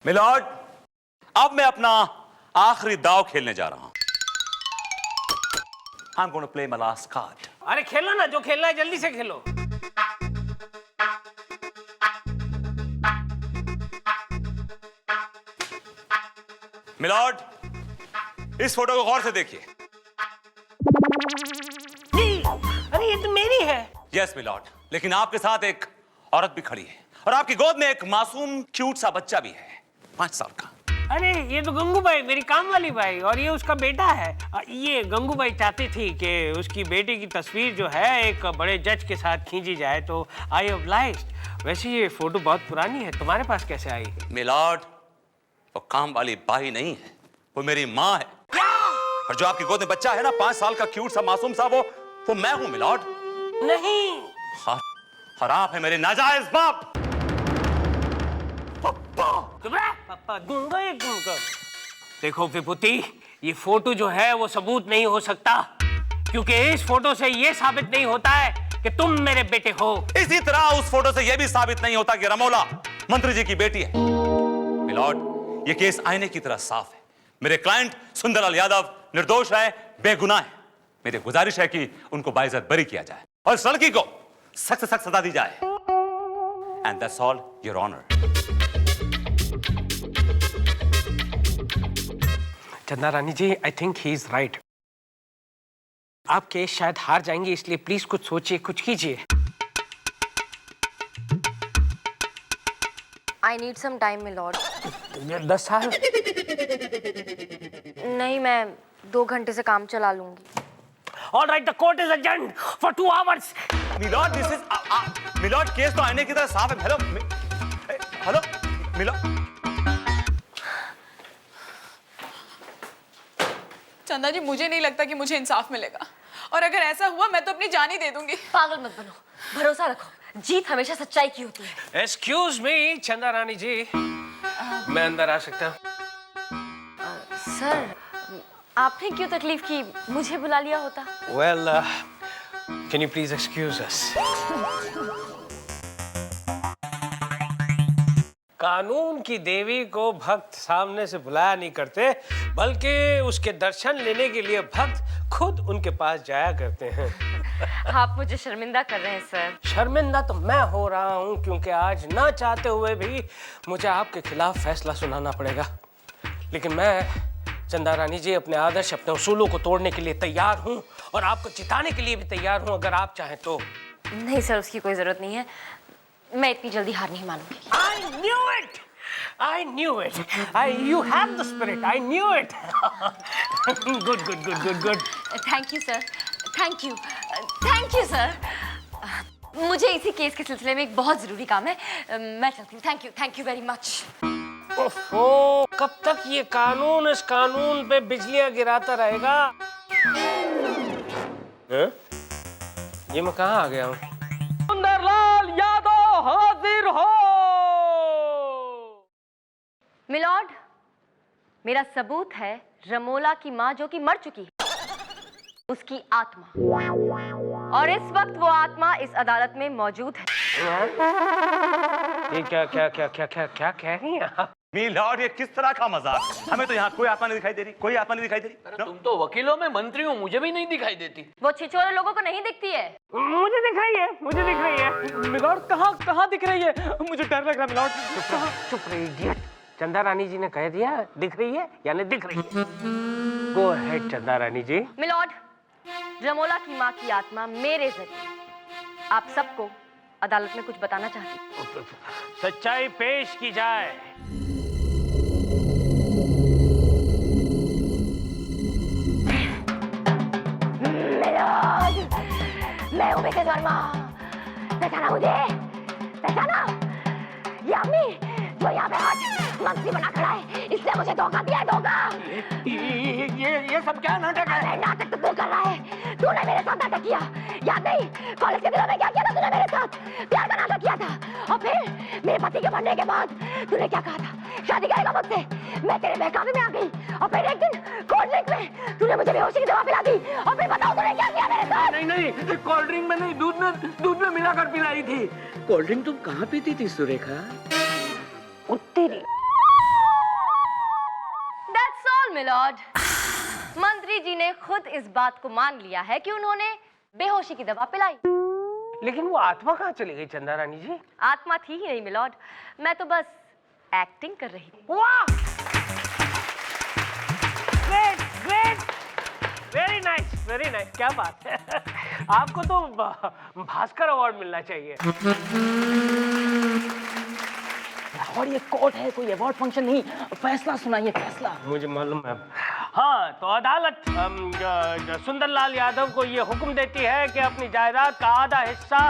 मिलॉर्ड, अब मैं अपना आखिरी दाव खेलने जा रहा हूं। I'm going to play my last card. अरे खेलो ना, जो खेलना है जल्दी से खेलो। मिलॉर्ड, इस फोटो को गौर से देखिए। अरे ये तो मेरी है। यस मिलॉर्ड, लेकिन आपके साथ एक औरत भी खड़ी है और आपकी गोद में एक मासूम क्यूट सा बच्चा भी है, 5 साल का। अरे ये तो गंगूबाई, मेरी काम वाली बाई, और ये उसका बेटा है। ये गंगूबाई चाहती थी कि उसकी बेटे की तस्वीर जो है एक बड़े जज के साथ खींची जाए, तो आई ऑब्लाइज्ड। वैसे ये फोटो बहुत पुरानी है, तुम्हारे पास कैसे आई? मिलॉर्ड, वो काम वाली बाई नहीं है, वो मेरी माँ है। और जो आपकी गोद में बच्चा है ना, 5 साल का क्यूट सा मासूम सा, वो मैं हूँ मिलॉर्ड। नहीं। हाँ, और आप है मेरे नाजायज बाप। पापा दूंगा ये दूंगा। देखो विभूति, ये फोटो जो है वो सबूत नहीं हो सकता, क्योंकि इस फोटो से ये साबित नहीं होता है कि तुम मेरे बेटे हो। इसी तरह उस फोटो से यह भी साबित नहीं होता कि रमोला मंत्री जी की बेटी है। मिलॉर्ड, ये केस आईने की तरह साफ है। मेरे क्लाइंट सुंदरलाल यादव निर्दोष है, बेगुनाह है। मेरी गुजारिश है कि उनको बाइज्जत बरी किया जाए और इस लड़की को सख्त से सख्त सजा दी जाए। And that's all your honour. Chanda Rani ji, I think he is right. आप केस शायद हार जाएंगे, इसलिए प्लीज कुछ सोचिए, कुछ कीजिए। I need some time my lord. 10 साल? नहीं, मैं 2 घंटे से काम चला लूंगी। All right, the court is adjourned for 2 hours. Milord, this is milord, case तो आईने की तरह साफ है। Hello hello milord. Chanda ji, मुझे नहीं लगता कि मुझे इंसाफ मिलेगा, और अगर ऐसा हुआ मैं तो अपनी जान ही दे दूंगी। पागल मत बनो, भरोसा रखो, जीत हमेशा सच्चाई की होती है। Excuse me, चंदा रानी जी, मैं अंदर आ सकता हूँ? सर, आपने क्यों तकलीफ की? मुझे बुला लिया होता। Well, can you please excuse us? कानून की देवी को भक्त सामने से बुलाया नहीं करते, बल्कि उसके दर्शन लेने के लिए भक्त खुद उनके पास जाया करते हैं। आप मुझे शर्मिंदा कर रहे हैं सर। शर्मिंदा तो मैं हो रहा हूँ क्योंकि आज ना चाहते हुए भी मुझे आपके खिलाफ फैसला सुनाना पड़ेगा। लेकिन मैं चंदा रानी जी अपने आदर्श, अपने उसूलों को तोड़ने के लिए तैयार हूँ और आपको जिताने के लिए भी तैयार हूँ, अगर आप चाहें तो। नहीं सर, उसकी कोई जरूरत नहीं है। मैं इतनी जल्दी हार नहीं मानूंगी। I knew it! I knew it! You have the spirit. I knew it. Good, good, good, good, good. Thank you sir, thank you, thank you sir. मुझे इसी केस के सिलसिले में एक बहुत जरूरी काम है, मैं चलती हूँ। Thank you very much. ओहो, कब तक ये कानून इस कानून पे बिजलियां गिराता रहेगा? हैं? ये मैं कहाँ आ गया हूँ? सुंदरलाल यादव हाजिर हो। मिलॉर्ड, मेरा सबूत है रमोला की माँ जो कि मर चुकी है, उसकी आत्मा, और इस वक्त वो आत्मा इस अदालत में मौजूद है। ये क्या कह रही हैं आप? मिलॉर्ड, ये किस तरह का मजाक? हमें तो यहाँ कोई आत्मा नहीं दिखाई दे रही, कोई आत्मा नहीं दिखाई दे रही। अरे तुम तो वकीलों में मंत्री हो, मुझे भी नहीं दिखाई देती। वो छिछोरे लोगों को नहीं दिखती है। मुझे दिख रही है। मिलॉर्ड, कहाँ दिख रही है? मुझे डर लग रहा है मिलॉर्ड। चुप रही इडियट। चंदा रानी जी ने कह दिया दिख रही है यानी दिख रही है। गो अहेड चंदा रानी जी। मिलॉर्ड, रमोला की माँ की आत्मा मेरे जरिए आप सबको अदालत में कुछ बताना चाहती है। सच्चाई पेश की जाए। मैं हूँ मिसेस वर्मा। पहचाना मुझे? पहचाना? ये अम्मी जो यहाँ पे आज मंत्री बना खड़ा है, इसने मुझे धोखा दिया है, धोखा। ये सब क्या नाटक है? अरे नाटक तो तू कर रहा है। तूने मेरे साथ नाटक किया, याद नहीं? कॉलेज के दिनों में क्या किया था तूने मेरे साथ? प्यार का नाटक किया था, और फिर मेरे पति के मरने के बाद तूने क्या कहा था? शादी करेगा मुझसे। मैं तेरे बहकावे में आ गई, और फिर एक दिन कोल्ड ड्रिंक में तूने मुझे बेहोशी की दवा पिला दी, और फिर बताओ तूने क्या किया मेरे साथ? नहीं, कोल्ड ड्रिंक में नहीं, दूध में मिलाकर पिलाई थी। कोल्ड ड्रिंक तुम कहाँ पीती थी सुरेखा? तेरी। That's all, milord. मंत्री जी ने खुद इस बात को मान लिया है कि उन्होंने बेहोशी की दवा पिलाई। लेकिन वो आत्मा कहाँ चली गई चंदा रानी जी? आत्मा थी ही नहीं मिलॉर्ड, मैं तो बस एक्टिंग कर रही थी। वाह! ग्रेट, ग्रेट, वेरी नाइस, क्या बात है। आपको तो भास्कर अवार्ड मिलना चाहिए। और ये कोर्ट है, कोई अवार्ड फंक्शन नहीं। फैसला सुनाइए, फैसला। मुझे मालूम है। हाँ, तो अदालत सुंदरलाल यादव को ये हुक्म देती है कि अपनी जायदाद का आधा हिस्सा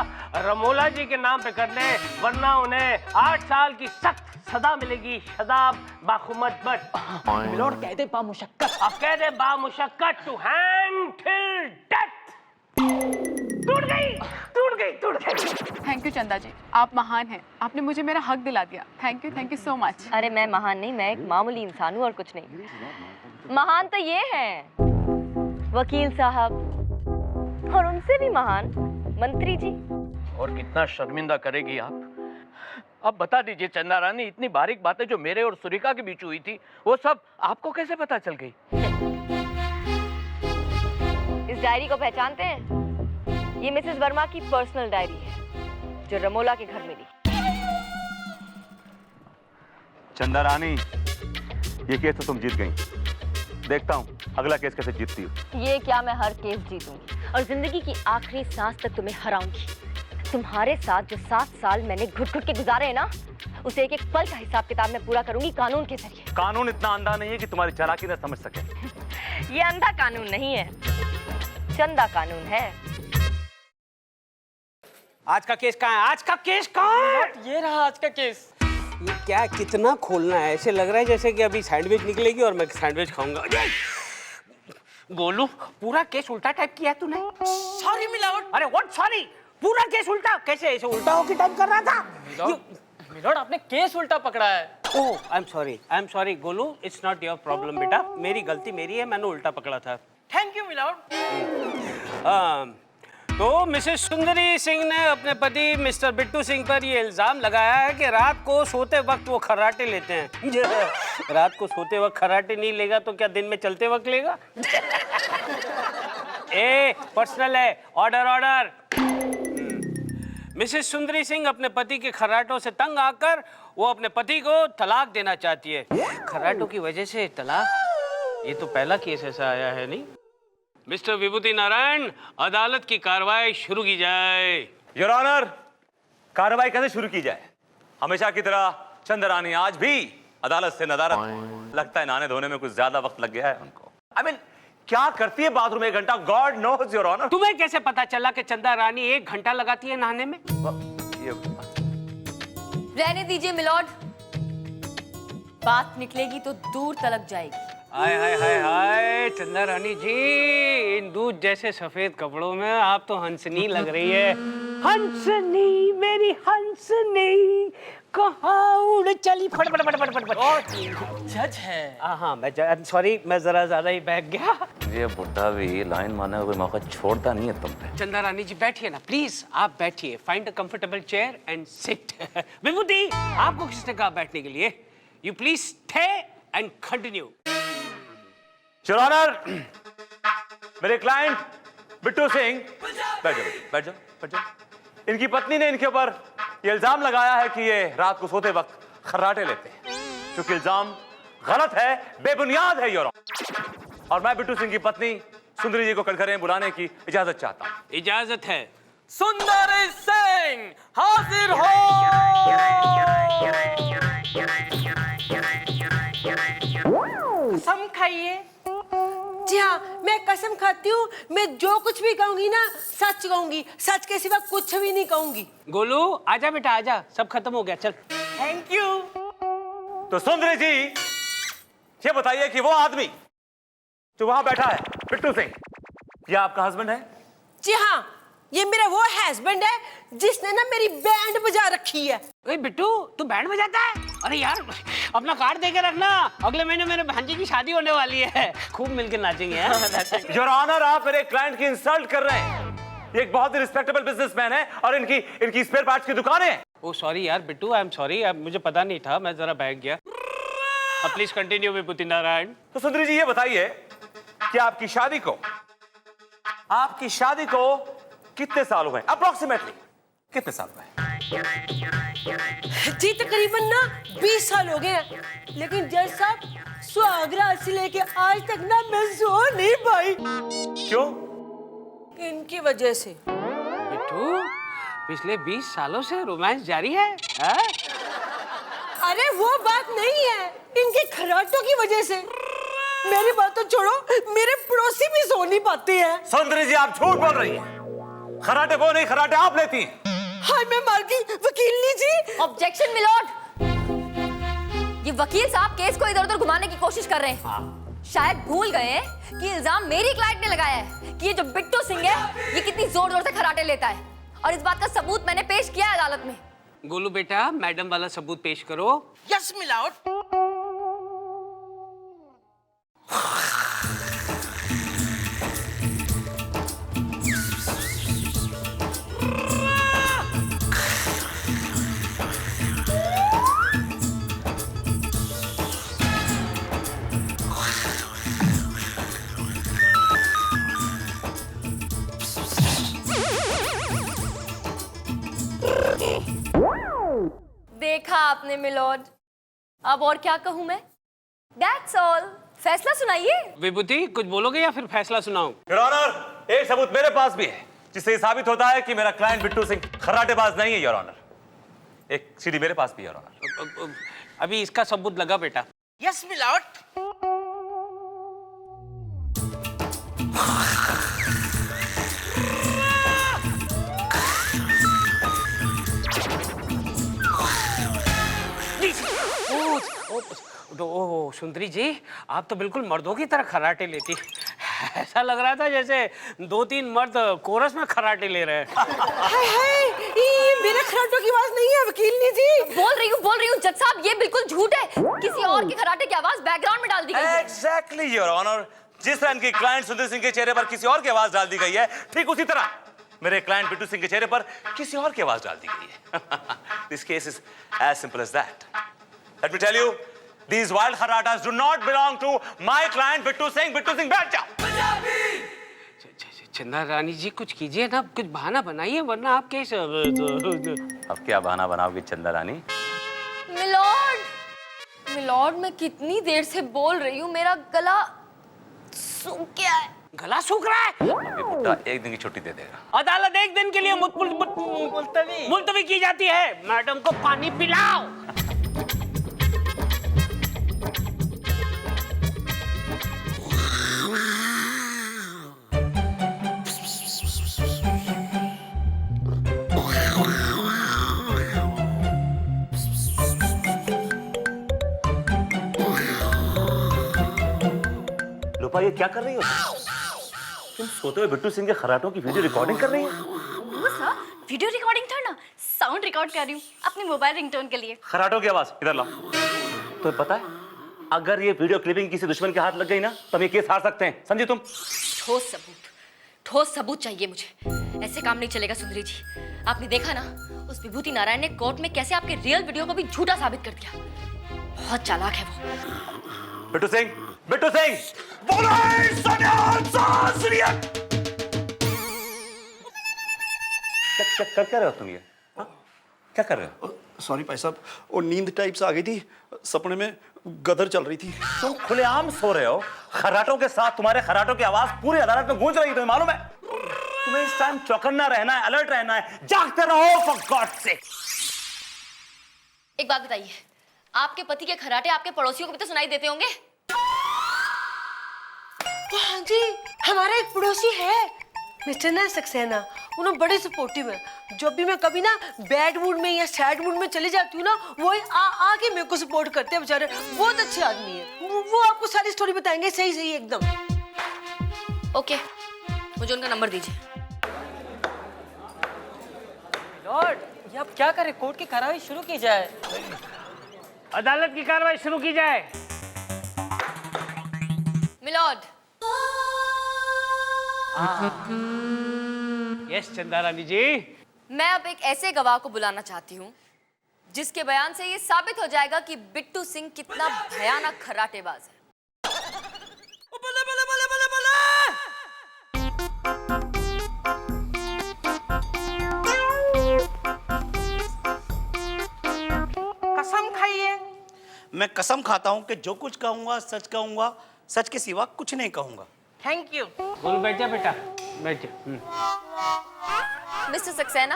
रमोला जी के नाम पे कर दे, वरना उन्हें 8 साल की सख्त सजा मिलेगी। सजा बाखुमत बट। मिलॉर्ड कहते बामुशक्कत। अब कह दे बामुशक्कत टू हैंग टिल डेथ। टूट गई। थैंक यू चंदा जी, आप महान हैं। आपने मुझे मेरा हक दिला दिया। Thank you so much. अरे मैं महान नहीं, मैं एक मामूली इंसान हूँ और कुछ नहीं। महान तो ये हैं वकील साहब, और उनसे भी महान मंत्री जी। और कितना शर्मिंदा करेगी आप? अब बता दीजिए चंदा रानी, इतनी बारीक बातें जो मेरे और सुरेखा के बीच हुई थी, वो सब आपको कैसे पता चल गई? इस डायरी को पहचानते हैं? ये मिसेस वर्मा की पर्सनल डायरी है जो रमोला के घर मिली। चंदा रानी, ये केस तो तुम जीत गई। देखता हूँ अगला केस कैसे जीतती हो। ये क्या, मैं हर केस जीतूंगी और जिंदगी की आखिरी सांस तक तुम्हें हराऊंगी। तुम्हारे साथ जो 7 साल मैंने घुट घुट के गुजारे हैं ना, उसे एक एक पल का हिसाब किताब मैं पूरा करूंगी कानून के जरिए। कानून इतना अंधा नहीं है कि तुम्हारी चालाकी न समझ सके। ये अंधा कानून नहीं है, चंदा कानून है। आज का केस कहाँ है? आज का केस कहाँ है? ये रहा आज का केस। ये क्या, कितना खोलना है? ऐसे लग रहा है जैसे कि अभी सैंडविच निकलेगी और मैं सैंडविच खाऊंगा। गोलू, पूरा केस उल्टा टाइप किया तूने। Sorry milord. अरे व्हाट सॉरी? पूरा केस उल्टा कैसे? ऐसे उल्टा होके टाइप कर रहा था। मिलॉर्ड, आपने केस उल्टा पकड़ा है। Oh, I am sorry Golu, it's not your problem बेटा, मेरी गलती मेरी है, मैंने उल्टा पकड़ा था। Thank you milord. तो मिसेस सुंदरी सिंह ने अपने पति मिस्टर बिट्टू सिंह पर ये इल्जाम लगाया है कि रात को सोते वक्त वो खर्राटे लेते हैं। रात को सोते वक्त खर्राटे नहीं लेगा तो क्या दिन में चलते वक्त लेगा? ए पर्सनल है, order order. Mrs Sundari Singh अपने पति के खर्राटों से तंग आकर वो अपने पति को तलाक देना चाहती है। खर्राटों की वजह से तलाक, ये तो पहला केस ऐसा आया है नहीं। मिस्टर विभूति नारायण, अदालत की कार्रवाई शुरू की जाए। योर ऑनर, कार्रवाई कैसे शुरू की जाए? हमेशा की तरह चंद्रानी आज भी अदालत से नदारत। लगता है नहाने धोने में कुछ ज्यादा वक्त लग गया है उनको। I mean, क्या करती है बाथरूम 1 घंटा? God knows your honour. तुम्हें कैसे पता चला कि चंदा रानी 1 घंटा लगाती है नहाने में? रहने दीजिए मिलॉर्ड, बात निकलेगी तो दूर तलक जाएगी। हाय हाय हाय हाय चंदा रानी जी, इन दूध जैसे सफेद कपड़ों में आप तो हंसनी लग रही है। हंसनी मेरी हंसनी कहाँ उड़ चली, फट फट फट फट फट फट। जज है। हाँ मैं सॉरी, मैं जरा ज्यादा ही बहक गया। ये बुढ़ा भी लाइन मारने का कोई मौका छोड़ता नहीं है तुम पे। चंदा रानी जी बैठिए ना प्लीज, आप बैठिए। Find a comfortable chair and sit. Vibhuti, आपको किसने कहा बैठने के लिए? You please stay and continue. Your honour, मेरे क्लाइंट बिट्टू सिंह, बैठ जाओ बैठ जाओ बैठ जाओ। इनकी पत्नी ने इनके ऊपर ये इल्जाम लगाया है कि ये रात को सोते वक्त खर्राटे लेते हैं, क्योंकि इल्जाम गलत है, बेबुनियाद है योर ऑनर। और मैं बिट्टू सिंह की पत्नी सुंदरी जी को कटघरे में बुलाने की इजाजत चाहता हूँ। इजाजत है। सुंदरी सिंह हाजिर हो। कसम खाइए। जी हाँ, मैं कसम खाती हूँ, मैं जो कुछ भी कहूंगी ना सच कहूंगी, सच के सिवा कुछ भी नहीं कहूंगी। गोलू आजा बेटा आजा, सब खत्म हो गया, चल। Thank you. तो सुंदरी जी, ये बताइए कि वो आदमी जो वहां बैठा है, बिट्टू सिंह, ये आपका हस्बैंड है? जी हाँ, ये मेरा वो हस्बैंड है जिसने ना मेरी बैंड बजा रखी है। ओए बिट्टू, तू बैंड बजाता है? अरे यार अपना कार्ड दे के रखना, अगले महीने मेरे भांजे की शादी होने वाली है, खूब मिलके नाचेंगे। योर ऑनर, आप मेरे क्लाइंट की इंसल्ट कर रहे हैं। ये एक बहुत ही रिस्पेक्टेबल बिजनेसमैन है और इनकी स्पेयर पार्ट्स की दुकान है। ओ सॉरी यार बिट्टू, आई एम सॉरी, मुझे पता नहीं था, मैं जरा बहक गया। अब प्लीज कंटिन्यू विभूति नारायण। तो सुंदरी जी, ये बताइए कि आपकी शादी को कितने साल हुए? अप्रोक्सीमेटली कितने साल हुए? जी तकरीबन ना 20 साल हो गए हैं, लेकिन जज साहब सुहागरात से लेके आज तक ना मैं सो नहीं पाई। क्यों? इनकी वजह से। बिट्टू, पिछले 20 सालों से रोमांस जारी है? अरे वो बात नहीं है, इनके खर्राटों की वजह से। मेरी बात तो छोड़ो, मेरे पड़ोसी भी सो नहीं पाते हैं। सुंदरी जी, आप झूठ बोल रही हैं। खर्राटे वो नहीं, खर्राटे आप लेती हैं। हाय मैं मार गई वकील जी। ऑब्जेक्शन मिलॉर्ड, ये वकील साहब केस को इधर उधर घुमाने की कोशिश कर रहे हैं। शायद भूल गए हैं कि इल्जाम मेरी क्लाइंट ने लगाया है कि ये जो बिट्टू सिंह है ये कितनी जोर जोर से खर्राटे लेता है, और इस बात का सबूत मैंने पेश किया है अदालत में। गोलू बेटा, मैडम वाला सबूत पेश करो। Yes milord. देखा आपने मिलॉर्ड, अब और क्या कहूं मैं? That's all. फैसला सुनाइए। विभूति, कुछ बोलोगे या फिर फैसला सुनाऊं? योर ऑनर, एक सबूत मेरे पास भी है जिससे साबित होता है कि मेरा क्लाइंट बिट्टू सिंह खर्राटेबाज नहीं है योर ऑनर। एक सीडी मेरे पास भी है योर ऑनर। अभी इसका सबूत लगा बेटा। Yes milord. ओह सुंदरी जी, आप तो बिल्कुल मर्दों की तरह खर्राटे लेती। ऐसा लग रहा था जैसे 2-3 मर्द कोरस में खर्राटे ले रहे हैं। हाय हाय, ये मेरे खर्राटों की आवाज नहीं है वकील जी। बोल रही हूँ जज साहब, ये बिल्कुल झूठ है। किसी और के खर्राटे की आवाज बैकग्राउंड में डाल दी गई है। एग्जैक्टली योर ऑनर, जिस तरह इनकी क्लाइंट सुंदर सिंह के चेहरे पर किसी और की आवाज डाल दी गई है, ठीक उसी तरह मेरे क्लाइंट बिट्टू सिंह के चेहरे पर किसी और की आवाज डाल दी गई है। This case is as simple as that. Let me tell you, these wild kharratas do not belong to my client Bittu Singh. Bittu Singh, बैठ जाओ। चंदा रानी जी कुछ कीजिए ना, कुछ बहाना बनाइए, वरना आप कैसे। अब क्या बहाना बनाओगी चंदा रानी? मिलॉर्ड, मिलॉर्ड मैं कितनी देर से बोल रही हूँ, मेरा गला सूख गया है। गला सूख रहा है? अभी बुड्ढा एक दिन की छुट्टी दे देगा। अदालत एक दिन के लिए मुलतवी की जाती है। मैडम को पानी पिलाओ। लोपा ये क्या कर रही हो? तुम सोते हुए बिट्टू सिंह के खराटों की वीडियो रिकॉर्डिंग कर रही हो? वीडियो रिकॉर्डिंग था ना, साउंड रिकॉर्ड कर रही हूँ अपने मोबाइल रिंगटोन के लिए। खराटों की आवाज इधर लाओ। तो पता है अगर ये वीडियो क्लिपिंग किसी दुश्मन के हाथ लग गई ना तो हम ये केस हार सकते हैं, समझी तुम? ठोस सबूत चाहिए मुझे। ऐसे काम नहीं चलेगा सुंदरी जी। आपने देखा ना उस विभूति नारायण ने कोर्ट में कैसे आपके रियल वीडियो को भी झूठा साबित कर दिया। बहुत चालाक है वो। बिट्टू सिंह, बिट्टू सिंह, बोलो क्या कर रहे हो तुम? ये क्या कर रहे हो? सॉरी भाई साहब, वो नींद टाइप से आ गई थी, सपने में गदर चल रही थी। तुम खुलेआम सो रहे हो, खराटों के साथ तुम्हारे खराटों की आवाज पूरी अदालत में गूंज रही है, तुम्हें मालूम है? तुम्हें इस टाइम चौकन्ना रहना है, अलर्ट रहना है, जागते रहो फॉर गॉड सेक। एक बात बताइए, आपके पति के खराटे आपके पड़ोसियों को भी तो सुनाई देते होंगे? हाँ जी, हमारा एक पड़ोसी है मिस्टर ना सक्सेना, उन्हें बड़े सपोर्टिव है। जब भी मैं कभी ना बैड मूड में या सैड मूड में चली जाती हूँ ना, वो आके मेरे को सपोर्ट करते हैं। बेचारे बहुत अच्छे आदमी है। वो आपको सारी स्टोरी बताएंगे सही सही एकदम। ओके, मुझे उनका नंबर दीजिए। लॉर्ड, ये अब क्या करें? कोर्ट की कार्रवाई शुरू की जाए। अदालत की कार्रवाई शुरू की जाए। मिलॉर्ड। यस चंदा रानी जी। मैं अब एक ऐसे गवाह को बुलाना चाहती हूँ जिसके बयान से ये साबित हो जाएगा कि बिट्टू सिंह कितना भयानक खर्राटेबाज है। कसम खाइए। मैं कसम खाता हूँ कि जो कुछ कहूंगा सच कहूंगा, सच के सिवा कुछ नहीं कहूंगा। Thank you. बोल बैठ जा बेटा, बैठ जा। मिस्टर सक्सेना,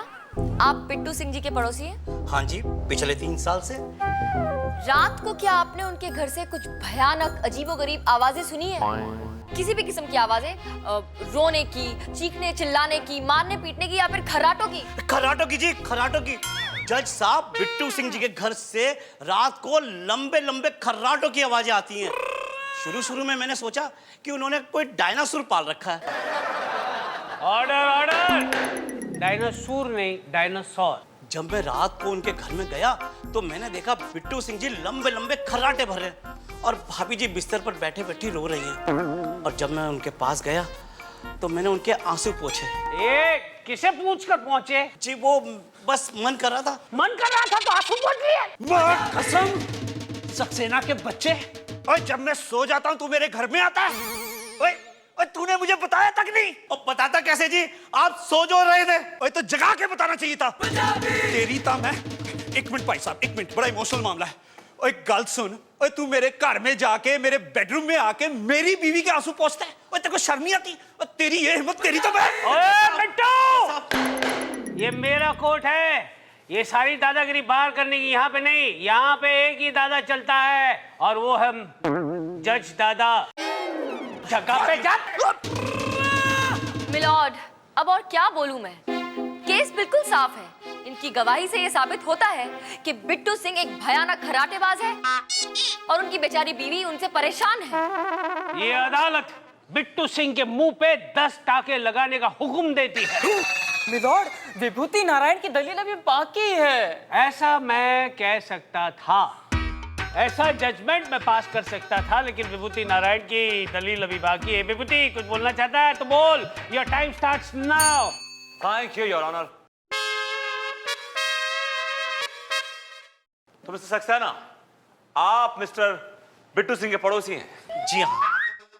आप बिट्टू सिंह जी के पड़ोसी हैं? हाँ जी, पिछले 3 साल से। रात को क्या आपने उनके घर से कुछ भयानक अजीबोगरीब आवाजें सुनी है? किसी भी किस्म की आवाजें, रोने की, चीखने चिल्लाने की, मारने पीटने की, या फिर खर्राटों की? खर्राटों की जी, खर्राटों की। जज साहब, बिट्टू सिंह जी के घर से रात को लंबे लंबे खर्राटों की आवाजें आती हैं। शुरू में मैंने सोचा कि उन्होंने कोई डायनासोर पाल रखा है। Order order. डायनासोर नहीं, डायनासोर। जब मैं रात को उनके घर में गया तो मैंने देखा बिट्टू सिंह जी लंबे लंबे खर्राटे भर रहे हैं और भाभी जी बिस्तर पर बैठे बैठी रो रही हैं। और जब मैं उनके पास गया तो मैंने उनके आंसू पोंछे। किसे पूछ कर पहुंचे? जी वो बस मन कर रहा था। मन कर रहा था तो आंसू पोंछ लिए? कसम सक्सेना के बच्चे, और जब मैं सो जाता हूँ तू मेरे घर में आता है। ओए तूने मुझे बताया तक नहीं। और बताता कैसे जी, आप सो जो रहे थे। ओए तो जगा के बताना चाहिए था। तेरी था मैं। एक मिनट भाई साहब, एक मिनट, बड़ा इमोशनल मामला है। ओए गल सुन, ओए तू मेरे घर में जाके मेरे बेडरूम में आके मेरी बीवी के आंसू पोंछता है। ओए तेरे को शर्म नहीं आती? और तेरी ये हिम्मत, तेरी तो मैं। ओए बिट्टू, ये मेरा कोर्ट है। ये सारी दादागिरी बाहर करने की यहाँ पे नहीं। यहाँ पे एक ही दादा चलता है और वो है जज दादा। जगह पे जा। मिलॉर्ड, अब और क्या बोलूं मैं? केस बिल्कुल साफ है। इनकी गवाही से ये साबित होता है कि बिट्टू सिंह एक भयानक खर्राटेबाज है और उनकी बेचारी बीवी उनसे परेशान है। ये अदालत बिट्टू सिंह के मुंह पे 10 टाके लगाने का हुक्म देती है। मिलॉर्ड, विभूति नारायण की दलील अभी बाकी है। ऐसा मैं कह सकता था, ऐसा जजमेंट में पास कर सकता था, लेकिन विभूति नारायण की दलील अभी बाकी है। विभूति कुछ बोलना चाहता है तो बोल। Your time starts now. Thank you your honour. तो मिस्टर सक्सेना, आप मिस्टर बिट्टू सिंह के पड़ोसी हैं? जी हाँ।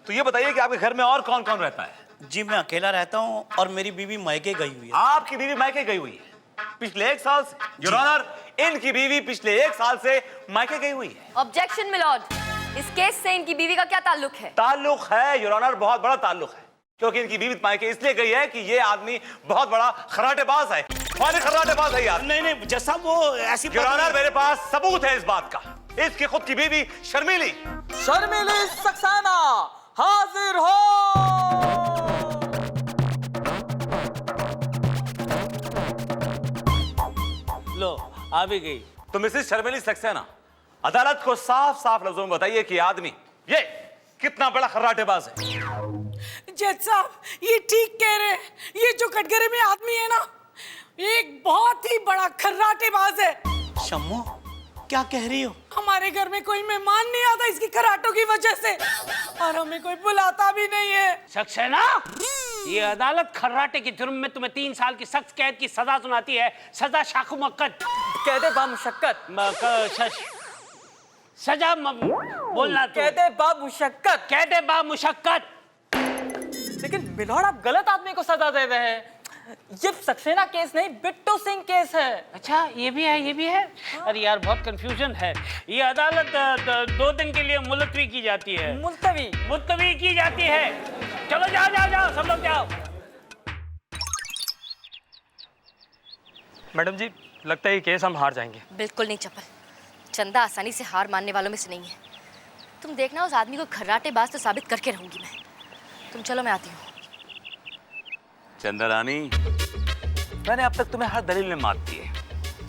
तो ये बताइए कि आपके घर में और कौन कौन रहता है? जी मैं अकेला रहता हूँ और मेरी बीवी मायके गई हुई है। आपकी बीवी मायके गई हुई है पिछले 1 साल से? योर ऑनर, इनकी बीवी पिछले 1 साल से मायके गई हुई है। ऑब्जेक्शन मिलॉर्ड, इस केस से इनकी बीवी का क्या ताल्लुक है? ताल्लुक है योर ऑनर, बहुत बड़ा ताल्लुक है, क्योंकि इनकी बीवी मायके इसलिए गई है कि ये आदमी बहुत बड़ा खर्राटेबाज है। और खर्राटेबाज है यार। नहीं नहीं जज साहब वो ऐसी योर ऑनर, मेरे पास सबूत है इस बात का। इसकी खुद की बीवी शर्मिली सक्सेना हाजिर हो। लो आ भी गई। तो मिसेस शर्मिली सक्सेना, अदालत को साफ साफ लफ्जों में बताइए कि आदमी ये कितना बड़ा खर्राटेबाज है। जज साहब ये ठीक कह रहे हैं, ये जो कटघरे में आदमी है ना, एक बहुत ही बड़ा खर्राटेबाज है। शम्मू क्या कह रही हो? हमारे घर में कोई मेहमान नहीं आता इसकी खर्राटों की वजह से, और हमें कोई बुलाता भी नहीं है। सक्सेना, ये अदालत खर्राटे के जुर्म में तुम्हें 3 साल की सख्त कैद की सजा सुनाती है। सजा शाखु मक्कत, कहते बामुशक्कत। सजा बोलना तो कहते बामुशक्कत। कहते बामुशक्कत। लेकिन मिलॉर्ड आप गलत आदमी को सजा दे रहे हैं। ये सक्सेना केस नहीं, बिट्टू सिंह केस है। अच्छा ये भी है, ये भी है। अरे यार बहुत कंफ्यूजन है। ये अदालत 2 दिन के लिए मुलतवी की जाती है। मुलतवी की जाती है। चलो जाओ जाओ जाओ, सब लोग जाओ। मैडम जी लगता है ये केस हम हार जाएंगे। बिल्कुल नहीं चपल, चंदा आसानी से हार मानने वालों में से नहीं है। तुम देखना, उस आदमी को खर्राटेबाज तो साबित करके रहूंगी मैं। तुम चलो, मैं आती हूँ। चंदा रानी, मैंने अब तक तुम्हें हर दलील में मात दी है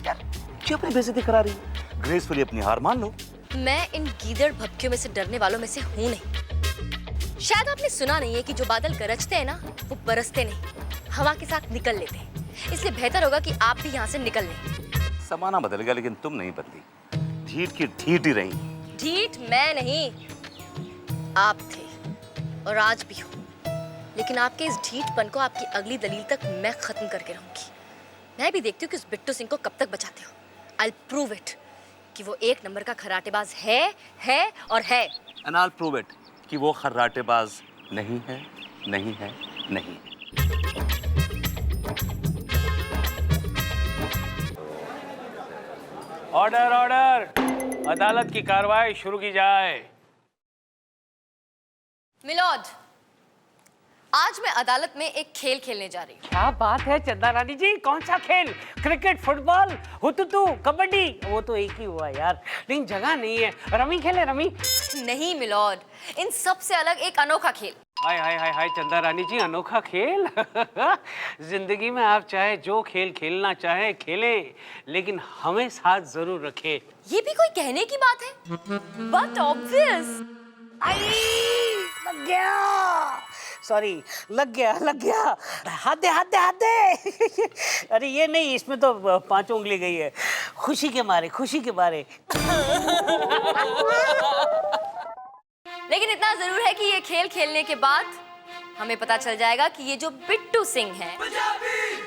यार, क्यों अपनी बेइज्जती करा रही है? ग्रेसफुली अपनी हार मान लो। मैं इन गीदड़ भपकियों में से डरने वालों में से हूं नहीं। शायद आपने सुना नहीं है कि जो बादल गरजते हैं ना, वो बरसते नहीं, हवा के साथ निकल लेते हैं। इसलिए बेहतर होगा कि आप भी यहाँ से निकल लें। जमाना बदल गया लेकिन तुम नहीं बदली, ढीठ की ढीठ ही रही। ढीठ मैं नहीं, आप थे और आज भी हो। लेकिन आपके इस ढीठपन को आपकी अगली दलील तक मैं खत्म करके रहूंगी। मैं भी देखती हूँ कि उस बिट्टू सिंह को कब तक बचाते हो। I'll prove it कि वो 1 नंबर का खर्राटेबाज है और है। And I'll prove it कि वो खर्राटेबाज नहीं है, नहीं है, नहीं है। ऑर्डर ऑर्डर, अदालत की कार्रवाई शुरू की जाए। मिलॉर्ड, आज मैं अदालत में एक खेल खेलने जा रही हूँ। क्या बात है चंदा रानी जी, कौन सा खेल? क्रिकेट, फुटबॉल, हुतुतु, कबड्डी? वो तो एक ही हुआ यार, लेकिन जगह नहीं है। रमी खेले, रमी? नहीं मिलॉर्ड, इन सब से अलग एक अनोखा खेल। हाय हाय हाय हाय चंदा रानी जी, अनोखा खेल? जिंदगी में आप चाहे जो खेल खेलना चाहे खेलें, लेकिन हमें साथ जरूर रखें। ये भी कोई कहने की बात है? But obvious. लग गया, सॉरी, लग गया। हाथ दे। अरे ये नहीं, इसमें तो 5 उंगली गई है। खुशी के मारे। लेकिन इतना जरूर है कि ये खेल खेलने के बाद हमें पता चल जाएगा कि ये जो बिट्टू सिंह हैं,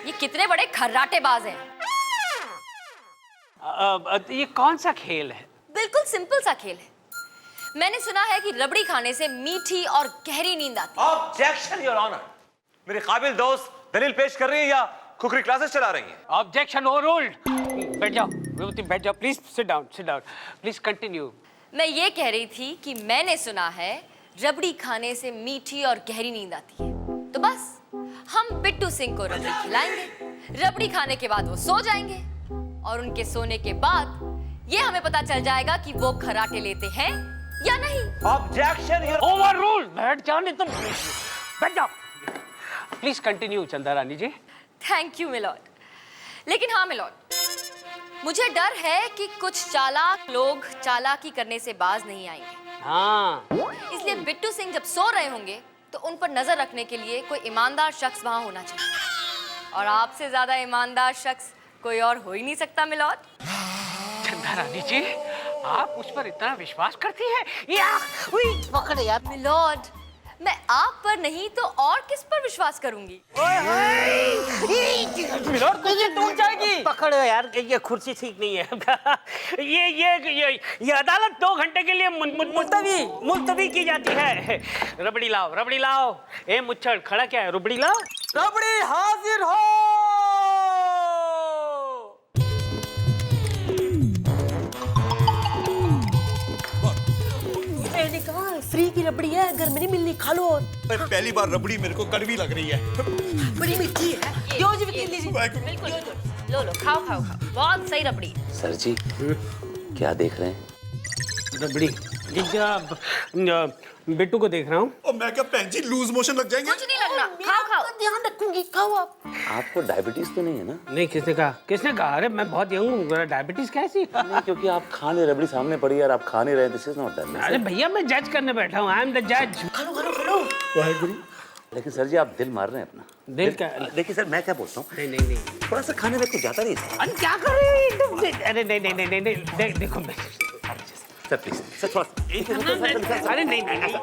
ये कितने बड़े खर्राटेबाज हैं। ये कौन सा खेल है? बिल्कुल सिंपल सा खेल है। मैंने सुना है कि रबड़ी खाने से मीठी और गहरी नींद आती है। ऑब्जेक्शन योर ऑनर, मेरी काबिल दोस्त दलील पेश कर रही है या कुकरी क्लासेस चला रही है? Objection overruled. बैठ जाओ विभूति, बैठ जाओ please. Sit down, please continue. मैं ये कह रही थी कि मैंने सुना है रबड़ी खाने से मीठी और गहरी नींद आती है, तो बस हम बिट्टू सिंह को रबड़ी खिलाएंगे। रबड़ी खाने के बाद वो सो जाएंगे और उनके सोने के बाद ये हमें पता चल जाएगा कि वो खर्राटे लेते हैं या नहीं। Objection your overruled. बैठ जाओ, नहीं तुम बैठ जाओ। Please continue Chanda Rani ji. Thank you milord. लेकिन हाँ मिलॉर्ड, मुझे डर है कि कुछ चालाक लोग चालाकी करने से बाज नहीं आएंगे। हाँ, इसलिए बिट्टू सिंह जब सो रहे होंगे तो उन पर नजर रखने के लिए कोई ईमानदार शख्स वहां होना चाहिए, और आपसे ज्यादा ईमानदार शख्स कोई और हो ही नहीं सकता मिलॉर्ड। चंदा रानी जी, आप उस पर इतना विश्वास करती है? या पकड़ यार। मिलॉर्ड, मैं आप पर नहीं तो और किस पर विश्वास करूंगी? मिलोड तुझे टूट जाएगी। पकड़ो यार, ये कुर्सी ठीक नहीं है। ये अदालत 2 घंटे के लिए मुलतवी की जाती है। रबड़ी लाओ, रबड़ी लाओ। ए मुच्छड़, खड़ा क्या है? रबड़ी लाओ। रबड़ी हाजिर हो। मैंने कहा फ्री की रबड़ी है, घर में नहीं मिलनी, खा लो। और पहली बार रबड़ी मेरे को कड़वी लग रही है। बड़ी मीठी है। यो जी वकील जी, बिल्कुल लो लो, खाओ खाओ खाओ, बहुत सही रबड़ी। सर जी क्या देख रहे हैं? रबड़ी बिट्टू को देख रहा हूँ। और मैं क्या भैन जी लूज मोशन लग जाएंगे? कुछ नहीं लगना, खाओ खाओ। ध्यान रखूंगी, खाओ आप। आपको डायबिटीज तो नहीं है ना? नहीं, किसने कहा? किसने कहा? अरे मैं बहुत यंग हूँ, डायबिटीज कैसी? नहीं, क्योंकि आप खा नहीं, रबड़ी सामने पड़ी और आप खा नहीं रहे। This is not done. अरे भैया मैं जज करने बैठा हूँ, आई एम द जज। खड़ो खड़ो खड़ो। वाहेगुरु। लेकिन सर जी आप दिल मार रहे हैं अपना। दिल क्या? देखिए सर, मैं क्या बोलता हूँ, नहीं नहीं नहीं, थोड़ा सा खाने में कुछ जाता नहीं है। अरे क्या कर रहे हैं? अरे नहीं नहीं नहीं नहीं, देखो सर प्लीज सर, थोड़ा अरे नहीं नहीं नहीं,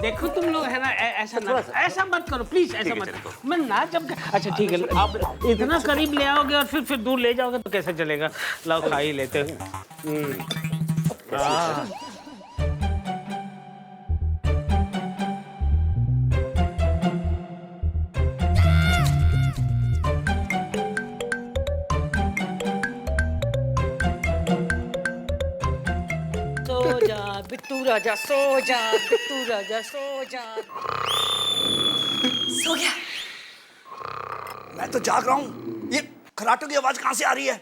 देखो तुम लोग है ना, ऐसा मत करो प्लीज, ऐसा मत करो। मैं ना जब, अच्छा ठीक है, आप इतना करीब ले आओगे और फिर दूर ले जाओगे तो कैसे चलेगा? लाओ खा ही लेते हैं। सो जा बिट्टू राजा, सो जा बिट्टू राजा, सो जा। सो गया? मैं तो जाग रहा हूँ। ये खराटों की आवाज कहाँ से आ रही है?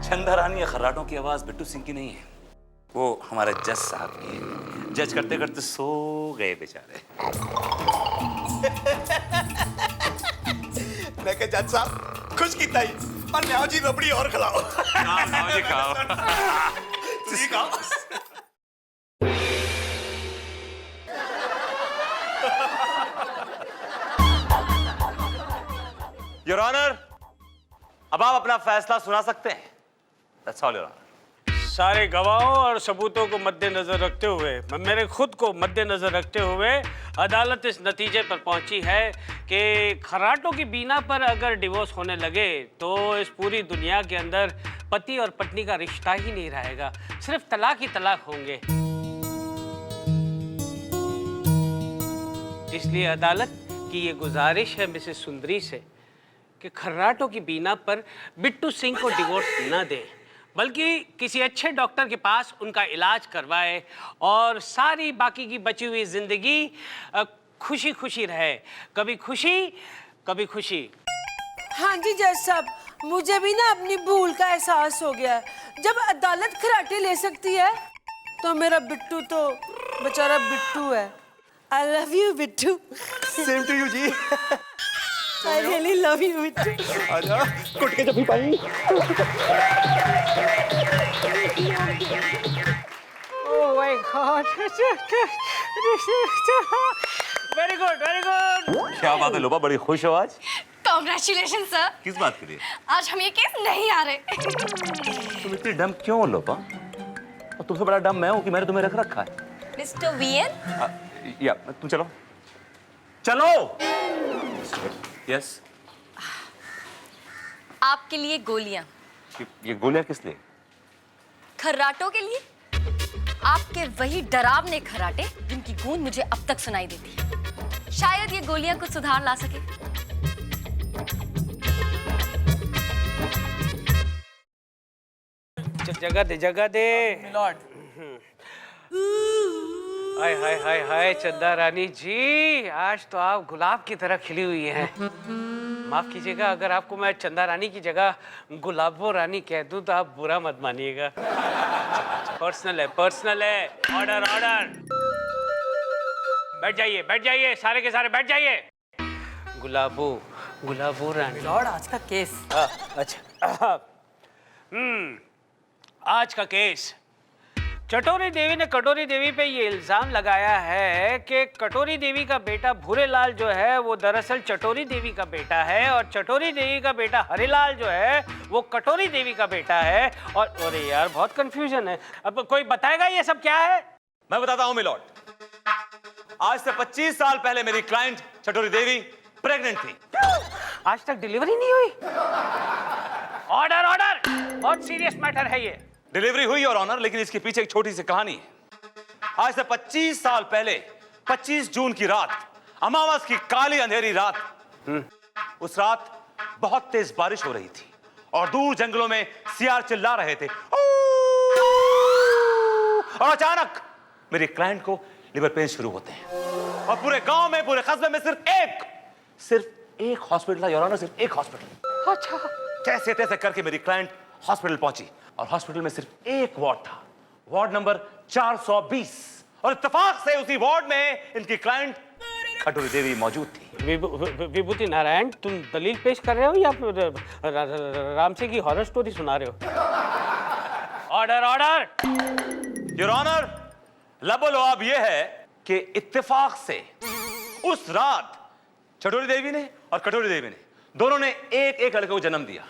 चंदा रानी या खर्राटों की आवाज बिट्टू सिंह की नहीं है, वो हमारे जज साहब की है। जज करते करते सो गए बेचारे। मैं क्या जज साहब खुश की ताई और न्याव जी रबड़ी और खिलाओ। न्याव जी खाओ। जी खाओ। योर ऑनर, अब आप अपना फैसला सुना सकते हैं। That's all, Your Honor. सारे गवाहों और सबूतों को मद्देनजर रखते हुए, मेरे खुद को मद्देनजर रखते हुए, अदालत इस नतीजे पर पहुंची है कि खर्राटों की बीना पर अगर डिवोर्स होने लगे तो इस पूरी दुनिया के अंदर पति और पत्नी का रिश्ता ही नहीं रहेगा, सिर्फ तलाक ही तलाक होंगे। इसलिए अदालत की ये गुजारिश है मिसेस सुंदरी से कि खर्राटों की बीना पर बिट्टू सिंह को डिवोर्स न दें, बल्कि किसी अच्छे डॉक्टर के पास उनका इलाज करवाए और सारी बाकी की बची हुई जिंदगी खुशी खुशी रहे। कभी खुशी कभी खुशी। हाँ जी जज साहब, मुझे भी ना अपनी भूल का एहसास हो गया है। जब अदालत खराटे ले सकती है तो मेरा बिट्टू तो बेचारा बिट्टू है। I love you Bittu. Same to you जी। I really love you Bittu. आजा कुट के जब पाई। Oh my god, very good very good. क्या बात है लोबा, बड़ी खुश हो आज? Congratulation sir. किस बात के लिए? आज हम ये केस नहीं आ रहे। तुम इतनी डम क्यों हो लोबा? और तुमसे बड़ा डम मैं हूँ कि मैंने तुम्हें रख रखा है। मिस्टर वीएन, या तुम चलो चलो। यस। आपके लिए गोलियां। ये गोलियां किस लिए? खर्राटों के लिए। आपके वही डरावने खर्राटे जिनकी गूंज मुझे अब तक सुनाई देती है। शायद ये गोलियां कुछ सुधार ला सके। जगह दे जगह दे। मिलॉर्ड। हाय हाय हाय हाय चंदा रानी जी, आज तो आप गुलाब की तरह खिली हुई हैं। माफ कीजिएगा अगर आपको मैं चंदा रानी की जगह गुलाबो रानी कह दूं तो आप बुरा मत मानिएगा। पर्सनल है, पर्सनल है। Order order. बैठ जाइए सारे के सारे बैठ जाइए। गुलाबो रानी। मिलॉर्ड, आज का केस। अच्छा। आज का केस चटोरी देवी ने कटोरी देवी पे ये इल्जाम लगाया है कि कटोरी देवी का बेटा भूरेलाल जो है वो दरअसल चटोरी देवी का बेटा है, और चटोरी देवी का बेटा हरिलाल जो है वो कटोरी देवी का बेटा है। और अरे यार बहुत कंफ्यूजन है। अब कोई बताएगा ये सब क्या है? मैं बताता हूं मिलॉर्ड। आज से 25 साल पहले मेरी क्लाइंट चटोरी देवी प्रेग्नेंट थी। आज तक डिलीवरी नहीं हुई? ऑर्डर ऑर्डर, बहुत सीरियस मैटर है ये। डिलीवरी हुई और ऑनर, लेकिन इसके पीछे एक छोटी सी कहानी है। आज से 25 साल पहले 25 जून की रात, अमावस की काली अंधेरी रात, उस रात बहुत तेज बारिश हो रही थी और दूर जंगलों में सियार चिल्ला रहे थे। और अचानक मेरी क्लाइंट को लिवर पेन शुरू होते हैं और पूरे गांव में, पूरे कस्बे में सिर्फ एक हॉस्पिटल है योर ऑनर, सिर्फ एक हॉस्पिटल। अच्छा। कैसे तैसे करके मेरी क्लाइंट हॉस्पिटल पहुंची और हॉस्पिटल में सिर्फ एक वार्ड था, वार्ड नंबर 420, और इत्तेफाक से उसी वार्ड में इनकी क्लाइंट कटोरी देवी मौजूद थी। विभूति नारायण, तुम दलील पेश कर रहे हो या फिर रामसी की हॉरर स्टोरी सुना रहे हो? Order order. योर ऑनर, लबोलवाब यह है कि इत्तेफाक से उस रात चटोरी देवी ने और कटोरी देवी ने दोनों ने एक एक लड़के को जन्म दिया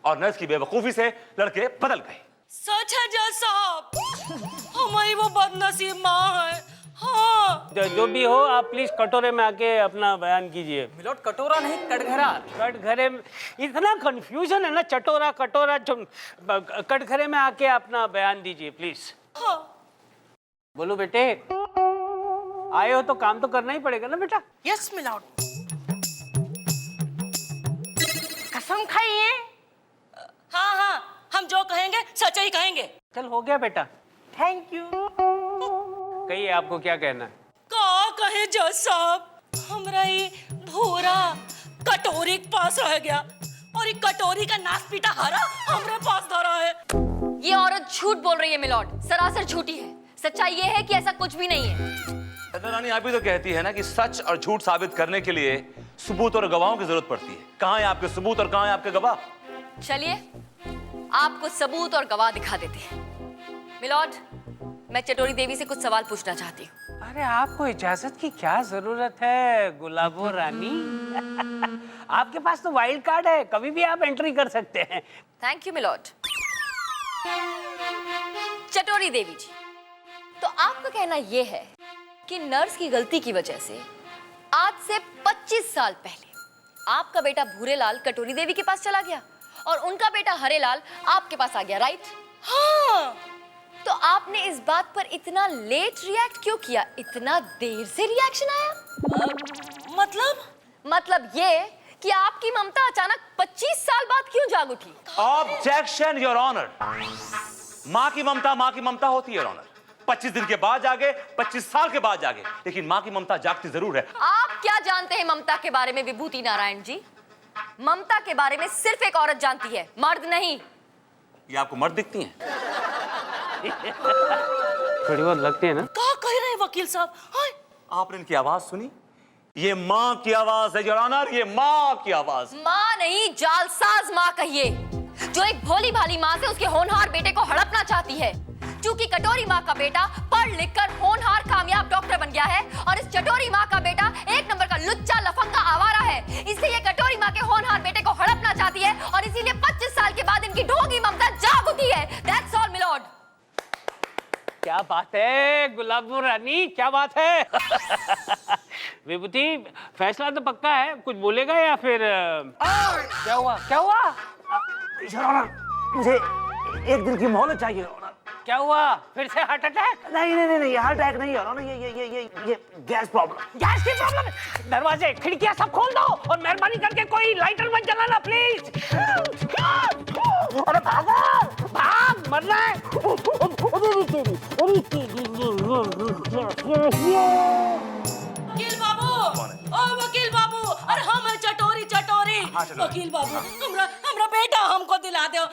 और नर्स की बेवकूफी से लड़के बदल गए। सच है जज साहब, हमारी वो बदनसीब माँ है। हाँ। जो भी हो, आप प्लीज कटोरे में आके अपना बयान कीजिए। मिलोट कटोरा नहीं कटघरा। कटघरे में इतना कंफ्यूजन है ना, चटोरा कटोरा। कटघरे में आके अपना बयान दीजिए प्लीज। हाँ। बोलो बेटे, आए हो तो काम तो करना ही पड़ेगा ना बेटा। यस मिलोट। कसम खाइए। हाँ हाँ, हम जो कहेंगे सच ही कहेंगे। चल हो गया बेटा। Thank you. कहिए आपको क्या कहना है? का कहे जज साहब, हमरा ये भूरा कटोरी के पास रह गया और ये कटोरी का नाक पीटा हरा हमरे पास धरा है। ये औरत झूठ बोल रही है मिलॉर्ड, सरासर झूठी है। सच्चाई ये है कि ऐसा कुछ भी नहीं है। रानी, आप ही तो कहती है ना कि सच और झूठ साबित करने के लिए सबूत और गवाहों की जरूरत पड़ती है। कहाँ है आपके सबूत और कहाँ है आपके गवाह? चलिए आपको सबूत और गवाह दिखा देते हैं। मिलॉर्ड, मैं चटोरी देवी से कुछ सवाल पूछना चाहती हूँ। अरे आपको इजाजत की क्या जरूरत है गुलाबो रानी? आपके पास तो वाइल्ड कार्ड है, कभी भी आप एंट्री कर सकते हैं। Thank you milord. Chatori Devi ji, तो आपका कहना यह है कि नर्स की गलती की वजह से आज से 25 साल पहले आपका बेटा भूरेलाल कटोरी देवी के पास चला गया और उनका बेटा हरेलाल आपके पास आ गया, राइट? हाँ। तो आपने इस बात पर इतना लेट रिएक्ट क्यों किया? इतना देर से रिएक्शन आया? मतलब ये कि आपकी ममता अचानक 25 साल बाद क्यों जाग उठी? Objection your honour. माँ की ममता होती है योर ऑनर। 25 दिन के बाद जागे, 25 साल के बाद जागे, लेकिन माँ की ममता जागती जरूर है। आप क्या जानते हैं ममता के बारे में विभूति नारायण जी? ममता के बारे में सिर्फ एक औरत जानती है, मर्द नहीं। ये आपको मर्द दिखती हैं? थोड़ी बहुत लगती है ना। क्या कह रहे हैं वकील साहब? हाय। आपने इनकी आवाज सुनी? ये माँ की आवाज है योर ऑनर, ये माँ की आवाज। माँ नहीं, जालसाज माँ कहिए, जो एक भोली भाली माँ से उसके होनहार बेटे को हड़पना चाहती है। क्योंकि कटोरी माँ का बेटा पढ़ लिखकर होनहार कामयाब डॉक्टर बन गया है और इस चटोरी माँ का बेटा एक नंबर का लुच्चा लफंगा आवारा है। इसलिए ये कटोरी माँ के होनहार बेटे को हड़पना चाहती है और इसीलिए 25 साल के बाद इनकी ढोंगी ममता जाग उठी है। That's all milord. क्या बात है गुलाबो रानी, क्या बात है? विभूति, फैसला तो पक्का है, कुछ बोलेगा या फिर क्या हुआ? क्या हुआ? मुझे एक दिन की मोहलत चाहिए। क्या हुआ? फिर से हार्ट अटैक? नहीं, हार्ट अटैक नहीं है। ये गैस प्रॉब्लम। गैस की प्रॉब्लम है? दरवाजे खिड़कियां सब खोल दो और मेहरबानी करके कोई लाइटर मत जलाना प्लीज। अरे भागो, भाग, मरना है। वकील बाबू, ओ वकील बाबू, अरे हम है चटोरी। वकील बाबू, हमरा बेटा हमको दिला दो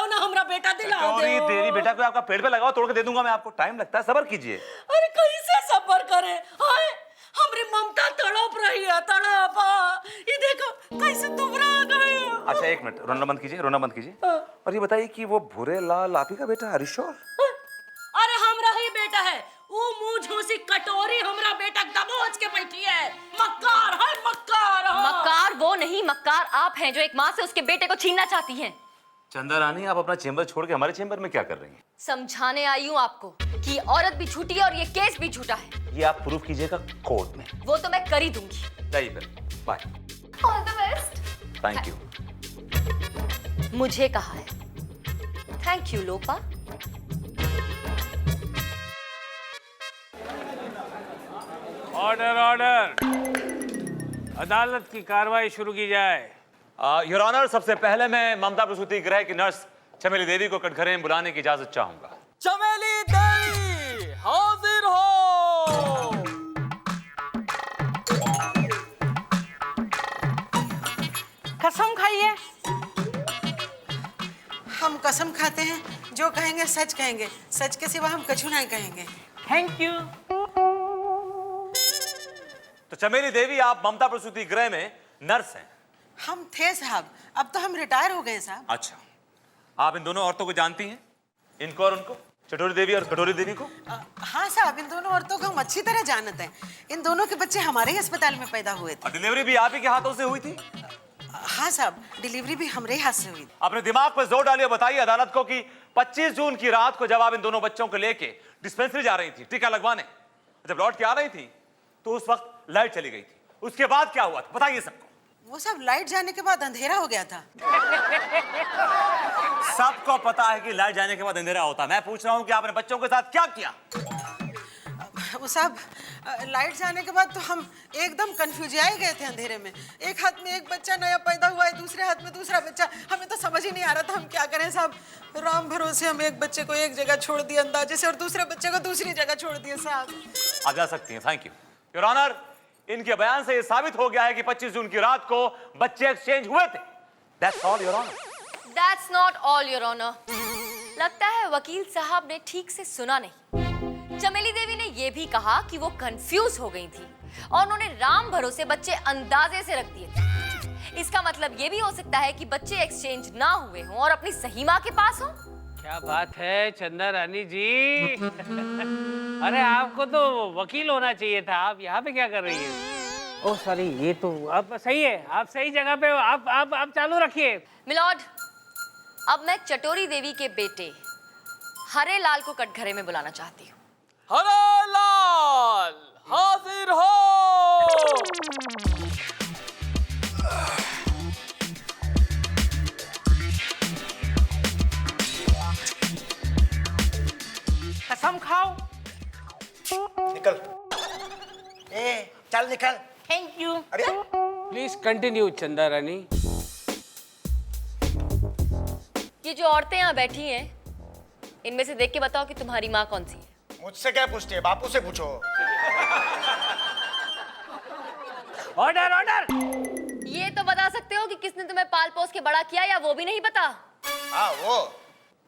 ना, हमरा बेटा दिला दो। देरी बेटा को आपका पेड़ पे लगाओ, तोड़ के दे दूंगा मैं आपको। टाइम लगता है, सब्र कीजिए। अरे कैसे सब्र करे? हाय, हमरी ममता तड़प रही है, तड़प। ये देखो कैसे दुबरा गए। अच्छा एक मिनट, रोना बंद कीजिए। और ये बताइए कि वो भूरेलाल आप ही का बेटा हरीश्वर? अरे हम आप हैं जो एक माँ से उसके बेटे को छीनना चाहती हैं। चंदा रानी, आप अपना चेंबर छोड़ के हमारे चेंबर में क्या कर रही हैं? समझाने आई हूँ आपको कि ये औरत भी झूठी है और ये केस भी झूठा है। ये आप प्रूफ कीजिएगा कोर्ट में। वो तो मैं कर ही दूंगी। जाइए फिर, bye. All the best. Thank you. मुझे कहा है। Thank you Lopa. Order order, अदालत की कार्रवाई शुरू की जाए। योर ऑनर, सबसे पहले मैं ममता प्रसूति गृह की नर्स चमेली देवी को कटघरे में बुलाने की इजाजत चाहूंगा। चमेली देवी हाजिर हो। कसम खाइए। हम कसम खाते हैं, जो कहेंगे सच कहेंगे, सच के सिवा हम कछु नहीं कहेंगे। Thank you. तो चमेली देवी, आप ममता प्रसूति गृह में नर्स हैं। हम थे साहब, अब तो हम रिटायर हो गए साहब। अच्छा, आप इन दोनों औरतों को जानती हैं? इनको और उनको, चटोरी देवी और कटोरी देवी को? हाँ साहब, इन दोनों औरतों को हम अच्छी तरह जानते हैं। इन दोनों के बच्चे हमारे ही अस्पताल में पैदा हुए थे। और डिलीवरी भी आप ही के हाथों से हुई थी? हाँ साहब, डिलीवरी भी हमारे ही हाथ से हुई थी। अपने दिमाग पर जोर डालिए, बताइए अदालत को कि 25 जून की रात को जब आप इन दोनों बच्चों को लेके डिस्पेंसरी जा रही थी टीका लगवाने, जब लौट के आ रही थी तो उस वक्त लाइट चली गई थी। उसके बाद क्या हुआ था, बताइए सबको। वो सब लाइट जाने के बाद अंधेरा हो गया था। सबको पता है कि लाइट जाने के बाद अंधेरा होता है। मैं पूछ रहा हूं कि आपने बच्चों के साथ क्या किया? वो साहब, लाइट जाने के बाद तो हम एकदम कंफ्यूज ही गए थे अंधेरे में। एक हाथ में एक बच्चा नया पैदा हुआ है, दूसरे हाथ में दूसरा बच्चा। हमें तो समझ ही नहीं आ रहा था हम क्या करें साहब। राम भरोसे हम एक बच्चे को एक जगह छोड़ दिए अंदाजे से और दूसरे बच्चे को दूसरी जगह छोड़ दिए साहब। आप जा सकती हैं। Thank you your honour. इनके बयान से यह साबित हो गया है कि 25 जून की रात को बच्चे एक्सचेंज हुए थे। That's all, Your Honor. That's not all, Your Honor. लगता है वकील साहब ने ठीक से सुना नहीं। चमेली देवी ने यह भी कहा कि वो कंफ्यूज हो गई थी और उन्होंने राम भरोसे बच्चे अंदाजे से रख दिए थे। इसका मतलब ये भी हो सकता है कि बच्चे एक्सचेंज ना हुए हों और अपनी सही माँ के पास हों। क्या बात है चंदा रानी जी। अरे आपको तो वकील होना चाहिए था, आप यहाँ पे क्या कर रही हैं? ओह सॉरी, ये तो आप सही है, आप सही जगह पे हो। आप चालू रखिए। मिलॉर्ड, अब मैं चटोरी देवी के बेटे हरे लाल को कटघरे में बुलाना चाहती हूँ। हरे लाल हाजिर हो। कसम खाओ। निकल। चल निकल। Thank you. अरे प्लीज कंटिन्यू चंदा रानी। ये जो औरतें यहाँ बैठी हैं, इनमें से देख के बताओ कि तुम्हारी माँ कौन सी है। मुझसे क्या पूछती है, बापू से पूछो। Order order. ये तो बता सकते हो कि किसने तुम्हें पाल पोस के बड़ा किया, या वो भी नहीं पता? हाँ वो,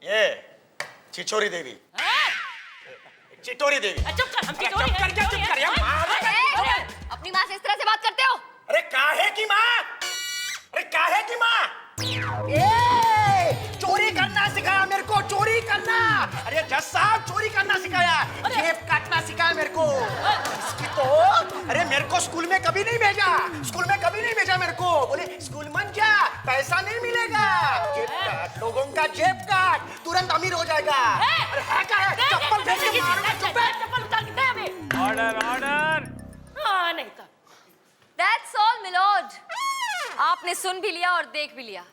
ये चिचोरी देवी। चिटोरी देवी। चुप कर, हम चिटोरी हैं। चुप कर यार। अपनी माँ से इस तरह से बात करते हो? अरे काहे की माँ? अरे काहे की माँ? चोरी करना सिखाया मेरे को, चोरी करना। अरे जज साहब, चोरी करना सिखाया, जेब काटना सिखाया मेरे को। इसकी तो, अरे मेरे को स्कूल में कभी नहीं भेजा, स्कूल में कभी नहीं भेजा मेरे को। बोले स्कूल मत जा, पैसा नहीं मिलेगा। जेब काट, लोगों का जेब काट, तुरंत अमीर हो जाएगा। अरे है क्या है? चप्पल फेंक के मारूंगा। चप्पल उतार के दे अभी। Order order. हाँ नहीं तो। That's all, milord. आपने सुन भी लिया और देख भी लिया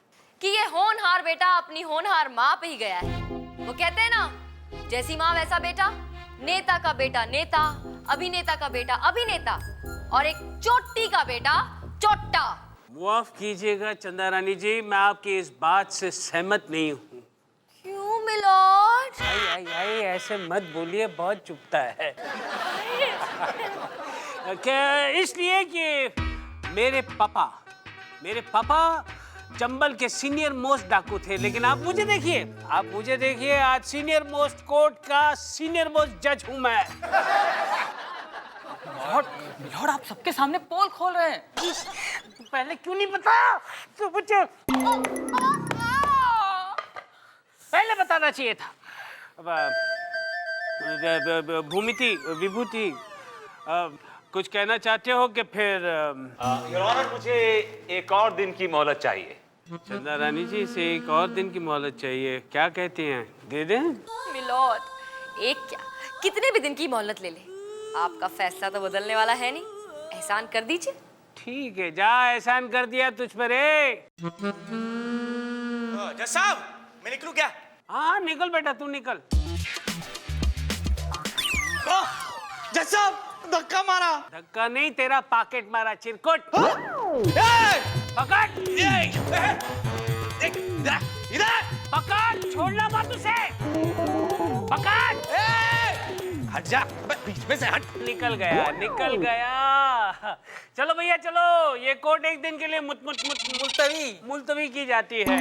कि ये होनहार बेटा अपनी होनहार माँ पे ही गया है। वो कहते हैं ना, जैसी माँ वैसा बेटा। नेता का बेटा नेता, अभिनेता का बेटा अभिनेता, और एक चोटी का बेटा चोट्टा। माफ कीजिएगा चंदा रानी जी, मैं आपकी इस बात से सहमत नहीं हूँ। क्यों मिलॉर्ड? आई ऐसे मत बोलिए, बहुत चुभता है। क्या? इसलिए कि मेरे पापा चंबल के सीनियर मोस्ट डाकू थे, लेकिन आप मुझे देखिए, आज सीनियर मोस्ट कोर्ट का सीनियर मोस्ट जज हूं मैं। लॉर्ड, आप सबके सामने पोल खोल रहे हैं। पहले क्यों नहीं बताया? तो बच्चों पहले बताना चाहिए था। भूमिति विभूति कुछ कहना चाहते हो कि फिर योर ऑनर, मुझे एक और दिन की मोहलत चाहिए। चंदा रानी जी, इसे एक और दिन की मोहलत चाहिए, क्या कहते हैं, दे दें? मिलोद, एक क्या कितने भी दिन की मोहलत ले ले, आपका फैसला तो बदलने वाला है नहीं। एहसान कर दीजिए। ठीक है, जा, एहसान कर दिया तुझ पर। जज साहब, मैं निकलूं क्या? हाँ निकल बेटा, तू निकल। जज साहब, धक्का मारा। धक्का नहीं, तेरा पॉकेट मारा, चिरकुट। पकड़, इधर पकड़, छोड़ना मत उसे, पकड़। हट जा, बीच में से हट। निकल गया, निकल गया। चलो भैया चलो, ये कोर्ट एक दिन के लिए मुलतवी की जाती है।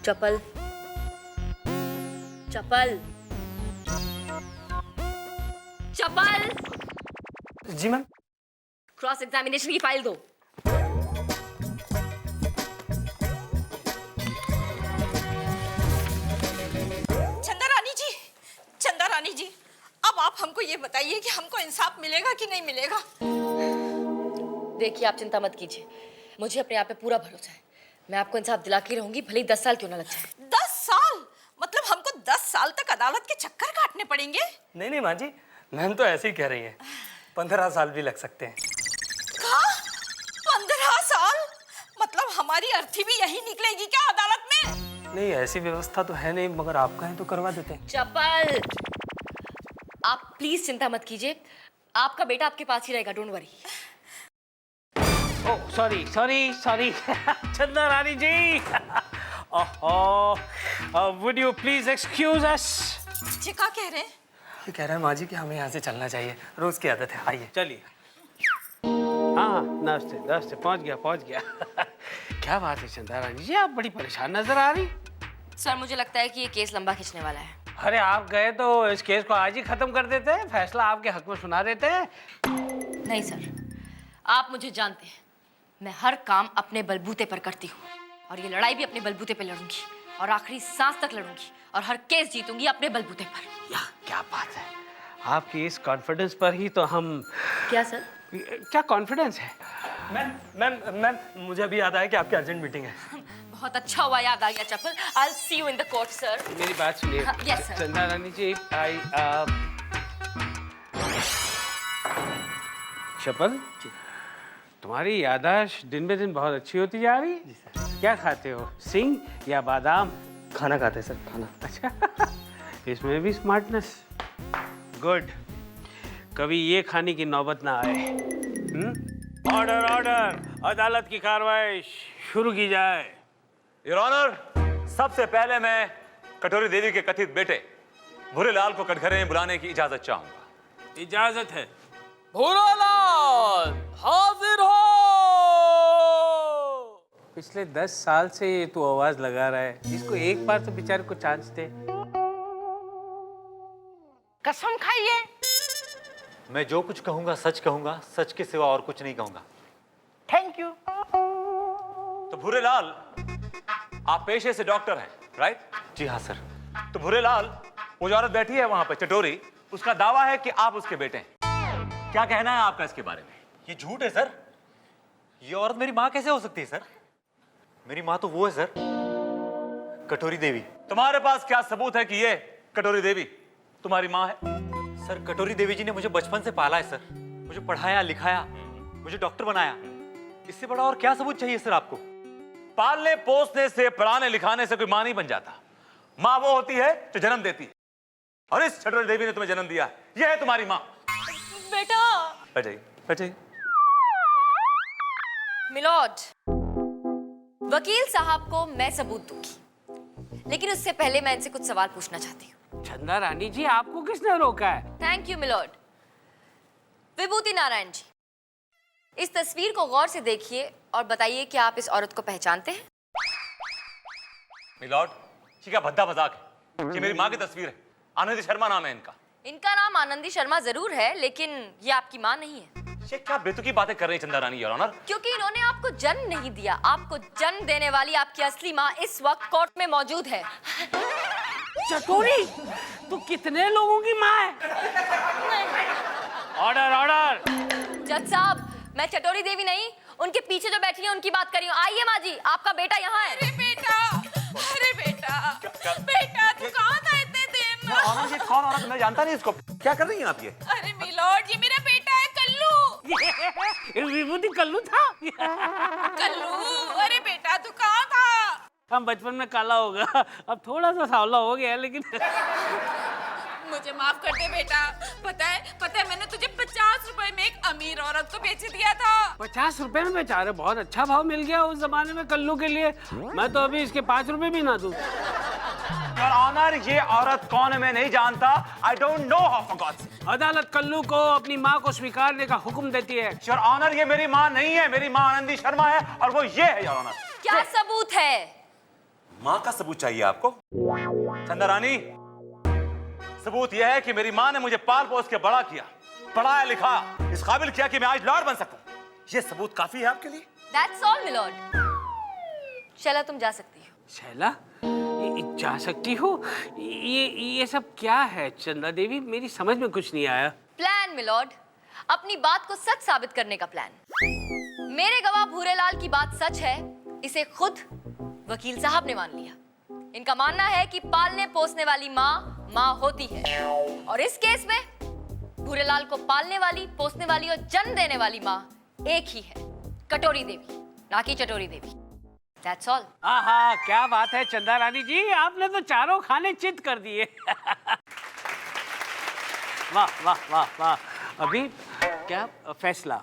चप्पल, चप्पल, चप्पल। जी मैम। क्रॉस एग्जामिनेशन की फाइल दो। चंदा रानी जी, अब आप हमको ये बताइए कि हमको इंसाफ मिलेगा कि नहीं मिलेगा? देखिए, आप चिंता मत कीजिए, मुझे अपने आप पे पूरा भरोसा है। मैं आपको इंसाफ दिला के रहूंगी, भले ही 10 साल क्यों ना लग जाए। 10 साल? मतलब हमको 10 साल तक अदालत के चक्कर काटने पड़ेंगे? नहीं नहीं माँ जी, मैम तो ऐसे ही कह रही है, 15 साल भी लग सकते हैं। कहा? 15 साल? मतलब हमारी अर्थी भी यही निकलेगी क्या अदालत में? नहीं, ऐसी व्यवस्था तो है नहीं, मगर आप कहें तो करवा देते हैं। चप्पल, आप प्लीज चिंता मत कीजिए, आपका बेटा आपके पास ही रहेगा, don't worry. Oh sorry sorry sorry Chanda Rani ji, would you please excuse us? जी क्या कह रहे हैं? ये कह रहा है माँ जी कि हमें यहाँ से चलना चाहिए, रोज की आदत है, आइए चलिए। हाँ नमस्ते नमस्ते, पहुंच गया। क्या बात है चंदा रानी जी, आप बड़ी परेशान नजर आ रही। सर, मुझे लगता है कि ये केस लंबा खिंचने वाला है। अरे आप गए तो इस केस को आज ही खत्म कर देते हैं, फैसला आपके हक में सुना देते हैं। नहीं सर, आप मुझे जानते हैं, मैं हर काम अपने बलबूते पर करती हूँ, और ये लड़ाई भी अपने बलबूते पर लड़ूंगी, और आखिरी सांस तक लड़ूंगी, और हर केस जीतूंगी अपने बलबूते पर। या क्या बात है, आपकी इस कॉन्फिडेंस पर ही तो हम। क्या सर? क्या कॉन्फिडेंस है? मैम मुझे अभी याद आया कि आपकी अर्जेंट मीटिंग है। बहुत अच्छा हुआ याद आ गया चप्पल। I'll see you in the court, sir. मेरी बात सुनिए। Yes, sir. चंदा रानी जी, चप्पल, तुम्हारी याददाश्त दिन ब दिन बहुत अच्छी होती जा रही है। क्या खाते हो, सिंग या बादाम? खाना खाते हैं सर, खाना। अच्छा इसमें भी स्मार्टनेस, गुड। कभी ये खाने की नौबत ना आए। ऑर्डर ऑर्डर, अदालत की कार्रवाई शुरू की जाए। योर ऑनर, सबसे पहले मैं कटोरी देवी के कथित बेटे भूरेलाल को कटघरे में बुलाने की इजाजत चाहूंगा। इजाजत है। भूरेलाल हाजिर हो। पिछले 10 साल से ये तू आवाज लगा रहा है, इसको एक बार तो बेचारे को चांस दे। कसम खाइए। मैं जो कुछ कहूंगा सच कहूंगा, सच के सिवा और कुछ नहीं कहूंगा। Thank you. तो भूरेलाल, आप पेशे से डॉक्टर हैं, राइट? जी हाँ सर। तो भूरेलाल, वो जो औरत बैठी है वहां पर चटोरी, उसका दावा है कि आप उसके बेटे हैं। क्या कहना है आपका इसके बारे में? ये झूठ है सर। ये औरत मेरी माँ कैसे हो सकती है सर? मेरी माँ तो वो है सर, कटोरी देवी। तुम्हारे पास क्या सबूत है कि ये कटोरी देवी तुम्हारी माँ है? सर, कटोरी देवी जी ने मुझे बचपन से पाला है सर, मुझे पढ़ाया लिखाया, मुझे डॉक्टर बनाया। इससे बड़ा और क्या सबूत चाहिए सर आपको? पालने पोसने से, पढ़ाने लिखाने से कोई माँ नहीं बन जाता। माँ वो होती है जो जन्म देती है, और इस कटोरी देवी ने तुम्हें जन्म दिया। यह है तुम्हारी माँ। बेटा। बैठिए बैठिए। मिलोड, वकील साहब को मैं सबूत दूंगी, लेकिन उससे पहले मैं इनसे कुछ सवाल पूछना चाहती हूँ। चंदा रानी जी, आपको किसने रोका है? Thank you milord. Vibhuti Narayan ji, इस तस्वीर को गौर से देखिए और बताइए कि आप इस औरत को पहचानते हैं? मिलॉर्ड, ये क्या भद्दा मजाक है? ये मेरी माँ की तस्वीर है, आनंदी शर्मा नाम है इनका। इनका नाम आनंदी शर्मा जरूर है, लेकिन ये आपकी माँ नहीं है। ये क्या बेतुकी बातें कर रही है चंदा रानी, योर ऑनर? क्योंकि इन्होंने आपको जन्म नहीं दिया। आपको जन्म देने वाली आपकी असली माँ इस वक्त कोर्ट में मौजूद है। चटोरी, तू कितने लोगों की माँ है? ऑर्डर मैं चटोरी देवी नहीं, उनके पीछे जो बैठी है उनकी बात कर रही हूँ। आइए माँ जी, आपका बेटा यहाँ है। अरे बेटा, बेटा तू कहाँ था इतने देर में? ऑनर ये कौन औरत, मैं जानता नहीं इसको। क्या कर रही हैं आप ये? अरे मिलॉर्ड, ये मेरा बेटा है कल्लू। विभूति कल्लू था। कल्लू, अरे बेटा तू कहाँ था? हम बचपन में काला होगा, अब थोड़ा सा सांवला हो गया, लेकिन मुझे माफ कर दे बेटा। पता है मैंने तुझे 50 रुपए में एक अमीर औरत को बेच दिया था। 50 रुपए में बेचा रहे, बहुत अच्छा भाव मिल गया उस जमाने में कल्लू के लिए। मैं तो अभी इसके 5 रुपए भी ना दूं। योर ऑनर, ये औरत कौन है मैं नहीं जानता। I don't know how for god's sake. अदालत कल्लू को अपनी माँ को स्वीकारने का हुक्म देती है। योर ऑनर, ये मेरी माँ नहीं है, मेरी माँ आनंदी शर्मा है और वो ये है योर ऑनर। क्या सबूत है? माँ का सबूत चाहिए आपको? चंदा रानी, सबूत यह है कि मेरी माँ ने मुझे पाल पोस के बड़ा किया, पढ़ाया लिखा, इस काबिल किया कि मैं आज लॉर्ड बन सकूं। ये सबूत काफी है आपके लिए? That's all, milord. शैला, तुम जा सकती हो। शैला, जा सकती हो? ये सब क्या है चंदा देवी? मेरी समझ में कुछ नहीं आया। प्लान मिलॉर्ड, अपनी बात को सच साबित करने का प्लान। मेरे गवाह भूरेलाल की बात सच है, इसे खुद वकील साहब ने मान लिया। इनका मानना है कि पालने पोसने वाली माँ होती है, और इस केस में भूरेलाल को पालने वाली, पोसने वाली और जन्म देने वाली माँ एक ही है, कटोरी देवी, ना कि चटोरी देवी। That's all. आहा, क्या बात है चंदा रानी जी, आपने तो चारों खाने चित कर दिए। वाह वाह वाह वाह। अभी क्या फैसला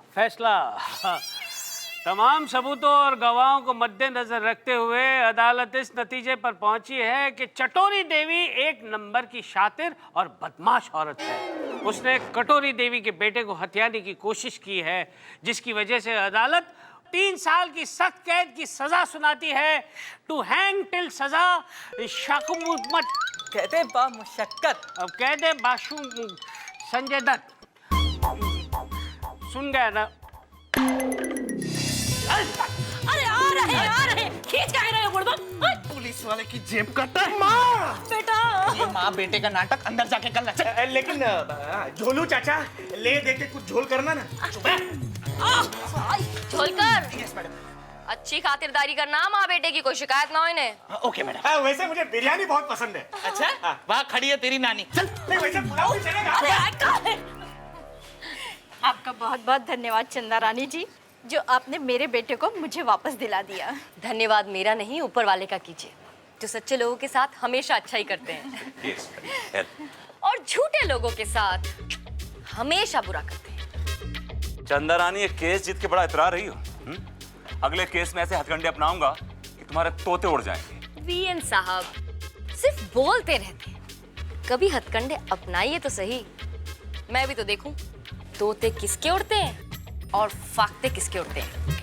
तमाम सबूतों और गवाहों को मद्देनजर रखते हुए अदालत इस नतीजे पर पहुंची है कि चटोरी देवी एक नंबर की शातिर और बदमाश औरत है। उसने कटोरी देवी के बेटे को हथियाने की कोशिश की है, जिसकी वजह से अदालत 3 साल की सख्त कैद की सजा सुनाती है। टू हैंग टिल सजा शाकुमुत कहते बा मुशक्कत। अब कह दे बाशु संजय दत्त। सुन गया ना? अरे आ रहे खींच के रहे बुड़बक। पुलिस वाले की जेब कटा है। माँ बेटा, ये माँ बेटे का नाटक अंदर जाके कर ले। लेकिन झोलू चाचा, ले दे के कुछ झोल करना ना। झोलकर अच्छी खातिरदारी करना, माँ बेटे की कोई शिकायत ना हो इन्हें। Okay madam. वैसे मुझे बिरयानी बहुत पसंद है। अच्छा, वहाँ खड़ी है तेरी नानी। चल। नहीं, वैसे पुलाव भी चलेगा। आपका बहुत बहुत धन्यवाद चंदा रानी जी, जो आपने मेरे बेटे को मुझे वापस दिला दिया। धन्यवाद मेरा नहीं, ऊपर वाले का कीजिए, जो सच्चे लोगों के साथ हमेशा अच्छा ही करते हैं और झूठे लोगों के साथ हमेशा बुरा करते हैं। चंदा रानी, ये केस जीत के बड़ा इतरा रही हो। अगले केस में ऐसे हथकंडे अपनाऊंगा कि तुम्हारे तोते उड़ जाएंगे। वीएन साहब सिर्फ बोलते रहते हैं, कभी हथकंडे अपनाइए तो सही। मैं भी तो देखूं तोते किसके उड़ते हैं और फाकते किसके उड़ते हैं।